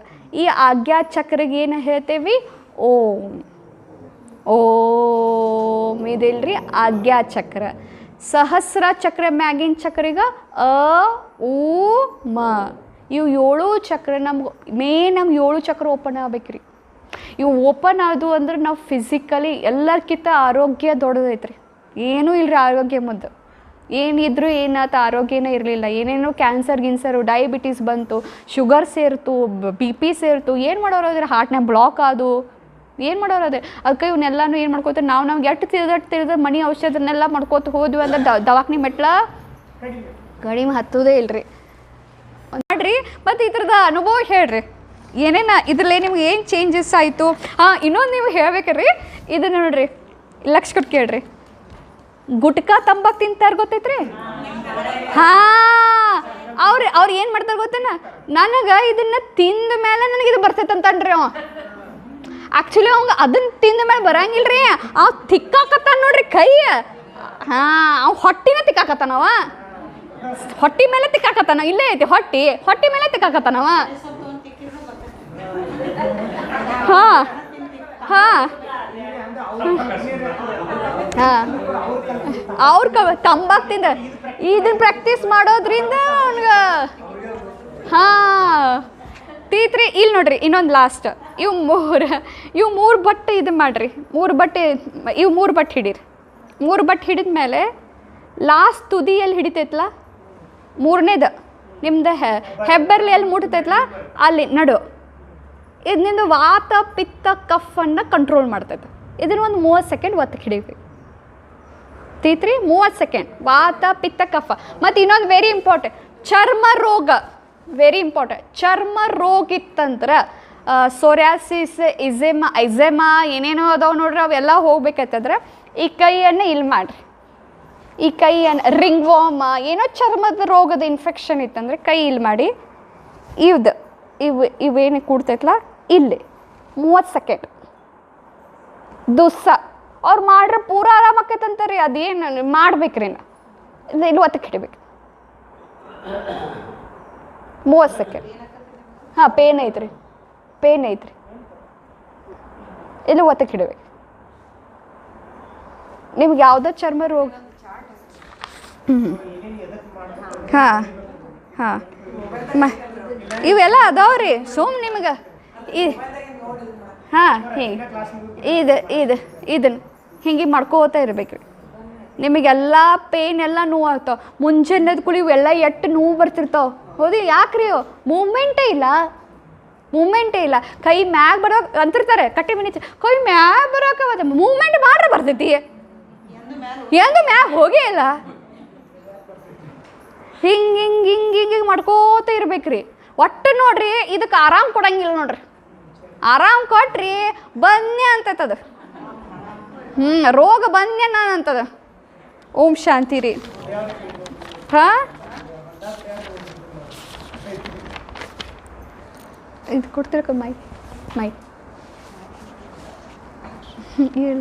ಈ ಆಜ್ಞಾ ಚಕ್ರಗೆ ಏನು ಹೇಳ್ತೇವೆ? ಓಂ. ಓಂ ಇದಿಲ್ರಿ ಆಜ್ಞಾ ಚಕ್ರ. ಸಹಸ್ರ ಚಕ್ರ ಮ್ಯಾಗಿನ ಚಕ್ರಿಗೆ ಅ ಉ ಮ. ಇವು 7 ಚಕ್ರ ನಮ್ಗೆ ಮೇನ್. ನಮ್ಗೆ 7 ಚಕ್ರ ಓಪನ್ ಆಗ್ಬೇಕ್ರಿ. ಇವು ಓಪನ್ ಆದವು ಅಂದ್ರೆ ನಾವು ಫಿಸಿಕಲಿ ಎಲ್ಲರ್ಕಿಂತ ಆರೋಗ್ಯ ದೊಡ್ಡದೈತ್ರಿ. ಏನೂ ಇಲ್ಲರಿ ಆರೋಗ್ಯ ಮುದ್ದು. ಏನಿದ್ರು ಏನಾಯ್ತು, ಆರೋಗ್ಯನೇ ಇರಲಿಲ್ಲ. ಏನೇನೋ ಕ್ಯಾನ್ಸರ್ ಗಿನ್ಸರು, ಡಯಾಬಿಟೀಸ್ ಬಂತು, ಶುಗರ್ ಸೇರ್ತು, BP ಸೇರ್ತು. ಏನು ಮಾಡೋರಾದ್ರೆ ಹಾರ್ಟ್ನಾಗ ಬ್ಲಾಕ್ ಆದು, ಏನು ಮಾಡೋರದೆ. ಅದಕ್ಕೆ ಇವನ್ನೆಲ್ಲನೂ ಏನು ಮಾಡ್ಕೋತಾರೆ, ನಮ್ಗೆ ಎಷ್ಟು ತಿಳಿದ ಮನೆ ಔಷಧನೆಲ್ಲ ಮಾಡ್ಕೋತ ಹೋದ್ವಿ ಅಂದ್ರೆ ದವಾಖಾನೆ ಮೆಟ್ಲ ಕಡಿಮೆ ಹತ್ತೋದೇ ಇಲ್ರಿ. ನೋಡ್ರಿ, ಮತ್ತು ಈ ಥರದ ಅನುಭವ ಹೇಳ್ರಿ, ಏನೇನು ಇದ್ರಲ್ಲೇ ನಿಮ್ಗೆ ಏನು ಚೇಂಜಸ್ ಆಯಿತು. ಹಾಂ, ಇನ್ನೊಂದು ನೀವು ಹೇಳ್ಬೇಕ್ರಿ, ಇದನ್ನು ನೋಡ್ರಿ, ಲಕ್ಷ ಕೊಟ್ಟು ಕೇಳ್ರಿ. ಗುಟ್ಕಾ ತಂಬಾಕು ತಿಂತಾರೆ ಗೊತ್ತೈತ್ರಿ? ಹಾಂ, ಅವ್ರು ಏನು ಮಾಡ್ತಾರೆ ಗೊತ್ತೇನ, ನನಗೆ ಇದನ್ನು ತಿಂದ ಮೇಲೆ ನನಗೆ ಇದು ಬರ್ತೈತೆ ಅಂತನ್ರಿ ಅವ. ಆ್ಯಕ್ಚುಲಿ ಅವಂಗೆ ಅದನ್ನು ತಿಂದ ಮೇಲೆ ಬರಂಗಿಲ್ರಿ, ಅವ್ ತಿಕ್ಕಾಕತ್ತಾನ ನೋಡ್ರಿ ಕೈ. ಹಾಂ, ಅವ್ ಹೊಟ್ಟಿನ ತಿಕ್ಕಾಕತ್ತಾನವ, ಹೊಟ್ಟಿ ಮೇಲೆ ತಿಕ್ಕಾಕತ್ತಾನ. ಇಲ್ಲೇ ಐತಿ ಹೊಟ್ಟಿ ಮೇಲೆ ತಿಕ್ಕಾಕತ್ತಾನವ. ಹಾಂ ಹಾಂ ಹಾಂ, ತಂಬಾಕು ತಿಂದ ಇದನ್ನ ಪ್ರಾಕ್ಟೀಸ್ ಮಾಡೋದ್ರಿಂದ ಅವ್ನಿಗೆ ಹಾಂ ತೀತ್ರಿ. ಇಲ್ಲಿ ನೋಡ್ರಿ ಇನ್ನೊಂದು ಲಾಸ್ಟ್, ಇವು ಮೂರು ಬಟ್ಟೆ ಇದು ಮಾಡಿರಿ. ಇವು ಮೂರು ಬಟ್ಟೆ ಹಿಡೀರಿ. 3 ಬಟ್ಟೆ ಹಿಡಿದ ಮೇಲೆ ಲಾಸ್ಟ್ ತುದಿಯಲ್ಲಿ ಹಿಡಿತೈತಲ್ಲ, ಮೂರನೇದು ನಿಮ್ದು ಹೆಬ್ಬೆರ್ಲಿ ಎಲ್ಲಿ ಮುಟ್ತೈತಲ್ಲ ಅಲ್ಲಿ ನಡು, ಇದು ನಿಂದು ವಾತ ಪಿತ್ತ ಕಫನ್ನು ಕಂಟ್ರೋಲ್ ಮಾಡ್ತೈತೆ. ಇದನ್ನು ಒಂದು 30 ಸೆಕೆಂಡ್ ಒತ್ತಕ್ಕೆ ಹಿಡಿಬೇಕು. ತೀತ್ರಿ 30 ಸೆಕೆಂಡ್ ವಾತ ಪಿತ್ತ ಕಫ. ಮತ್ತು ಇನ್ನೊಂದು ವೆರಿ ಇಂಪಾರ್ಟೆಂಟ್, ಚರ್ಮ ರೋಗ ವೆರಿ ಇಂಪಾರ್ಟೆಂಟ್. ಚರ್ಮ ರೋಗ ಇತ್ತಂದ್ರೆ ಸೋರಿಯಾಸಿಸ್, ಐಝೆಮಾ ಏನೇನೋ ಅದಾವೆ ನೋಡ್ರಿ, ಅವೆಲ್ಲ ಹೋಗ್ಬೇಕಂತಂದ್ರೆ ಈ ಕೈಯನ್ನು ಇಲ್ಲಿ ಮಾಡಿರಿ. ಈ ಕೈಯನ್ನು ರಿಂಗ್ ವಾಮ್ ಏನೋ ಚರ್ಮದ ರೋಗದ ಇನ್ಫೆಕ್ಷನ್ ಇತ್ತಂದರೆ ಕೈ ಇಲ್ಲಿ ಮಾಡಿ, ಇವೇನು ಕೂಡ್ತೈತಲ್ಲ ಇಲ್ಲಿ 30 ಸೆಕೆಂಡ್ ದಿವಸ ಅವ್ರು ಮಾಡ್ರೆ ಪೂರ ಆರಾಮಾಕೈತಂತಾರೆ. ಅದೇನು ಮಾಡ್ಬೇಕ್ರಿ, ಇಲ್ಲಿ ಒತ್ತಕ್ಕೆ ಹಿಡಿಬೇಕು 30 ಸೆಕೆಂಡ್. ಹಾಂ, ಪೇನ್ ಐತ್ರಿ ಇಲ್ಲಿ ಒತ್ತಕ್ಕೆ ಹಿಡಿಬೇಕು. ನಿಮ್ಗೆ ಯಾವುದೋ ಚರ್ಮ ರೋಗ ಹಾಂ ಹಾಂ ಇವೆಲ್ಲ ಅದಾವ್ರಿ. ನಿಮಗೆ ಹಾಂ ಹಿಂಗೆ ಇದನ್ನು ಹಿಂಗೆ ಮಾಡ್ಕೋತಾ ಇರ್ಬೇಕ್ರಿ. ನಿಮಗೆಲ್ಲ ಪೇನ್ ಎಲ್ಲ ನೋವು ಆಗ್ತಾವೆ. ಮುಂಜಾನೆದ ಕುಳಿ ಇವೆಲ್ಲ ಎಷ್ಟು ನೋವು ಬರ್ತಿರ್ತಾವೆ. ಹೌದು, ಯಾಕ್ರಿ ಮೂಮೆಂಟೇ ಇಲ್ಲ. ಕೈ ಮ್ಯಾಗ ಬರೋಕೆ ಅಂತಿರ್ತಾರೆ, ಕಟ್ಟಿ ಮನಿ ಕೈ ಮ್ಯಾಗ ಬರೋಕೆ ಮೂಮೆಂಟ್ ಮಾಡ್ರೆ ಬರ್ತೈತಿ, ಎಂದು ಮ್ಯಾಗ ಹೋಗೇ ಇಲ್ಲ. ಹಿಂಗೆ ಮಾಡ್ಕೋತ ಇರ್ಬೇಕ್ರಿ. ಒಟ್ಟು ನೋಡ್ರಿ, ಇದಕ್ಕೆ ಆರಾಮ್ ಕೊಡಂಗಿಲ್ಲ ನೋಡ್ರಿ. ಆರಾಮ್ ಕೊಟ್ರಿ ಬನ್ನಿ ಅಂತದ, ರೋಗ ಬನ್ನಿ ಅಂತದ. ಓಂ ಶಾಂತಿ ರೀ. ಹಾಂ, ಇದು ಕೊಡ್ತಿರಕ್ಕ ಮೈ ಹೇಳ.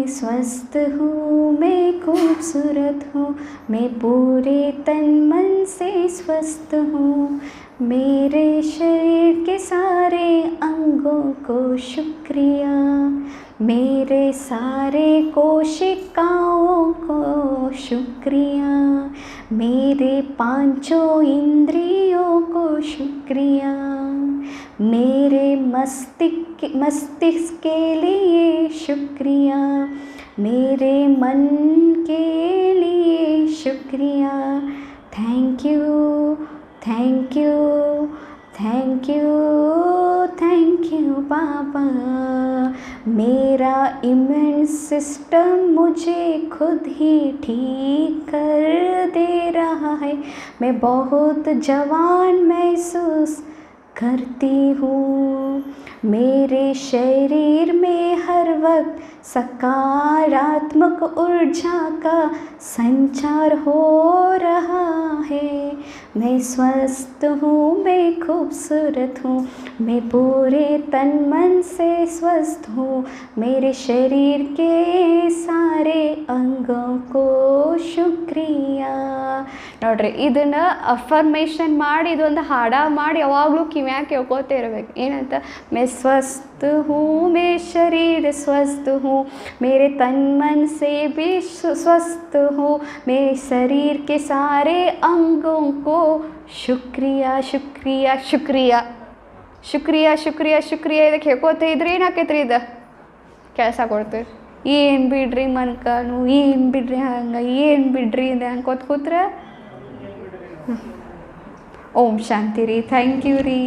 स्वस्थ हूँ, मैं खूबसूरत हूँ, मैं पूरे तन मन से स्वस्थ हूँ. मेरे शरीर के सारे अंगों को शुक्रिया, मेरे सारे कोशिकाओं को शुक्रिया, मेरे 5 इंद्रियों को शुक्रिया, मेरे मस्तिष्क के लिए शुक्रिया, मेरे मन के लिए शुक्रिया. थैंक यू बाबा. मेरा इम्यून सिस्टम मुझे खुद ही ठीक कर दे रहा है, मैं बहुत जवान महसूस करती हूँ, मेरे शरीर में हर वक्त सकारात्मक ऊर्जा का संचार हो रहा है, मैं स्वस्थ हूँ, मैं खूबसूरत हूँ, मैं पूरे तन मन से स्वस्थ हूँ, मेरे शरीर के सारे अंगों को शुक्रिया. ನೋಡ್ರಿ ಇದನ್ನು ಅಫರ್ಮೇಷನ್ ಮಾಡಿ ಇದೊಂದು ಹಾಡ ಮಾಡಿ ಯಾವಾಗಲೂ ಕಿವ್ಯಾಗ ಕೇಳ್ಕೊತಾ ಇರಬೇಕು. ಏನಂತ मैं स्वस्थ हूँ, मैं शरीर स्वस्थ हूँ, मेरे तन मन से भी स्वस्थ हूँ, मेरे शरीर के सारे अंगों को शुक्रिया शुक्रिया शुक्रिया ಶುಕ್ರಿಯಾ ಶುಕ್ರಿಯಾ ಶುಕ್ರಿಯಾ ಇದಕ್ಕೆ ಹೇಳ್ಕೋತ ಇದ್ರೆ ಏನಾಕೈತ್ರಿ ಇದು ಕೆಲಸ ಕೊಡ್ತೀವಿ. ಏನು ಬಿಡ್ರಿ ಮನ್ಕನು, ಏನು ಬಿಡ್ರಿ ಹಂಗೆ, ಏನು ಬಿಡ್ರಿ ಇದು ಅನ್ಕೋತ ಕೂತ್ರೆ ಓಂ ಶಾಂತಿ ರೀ. ಥ್ಯಾಂಕ್ ಯು ರೀ.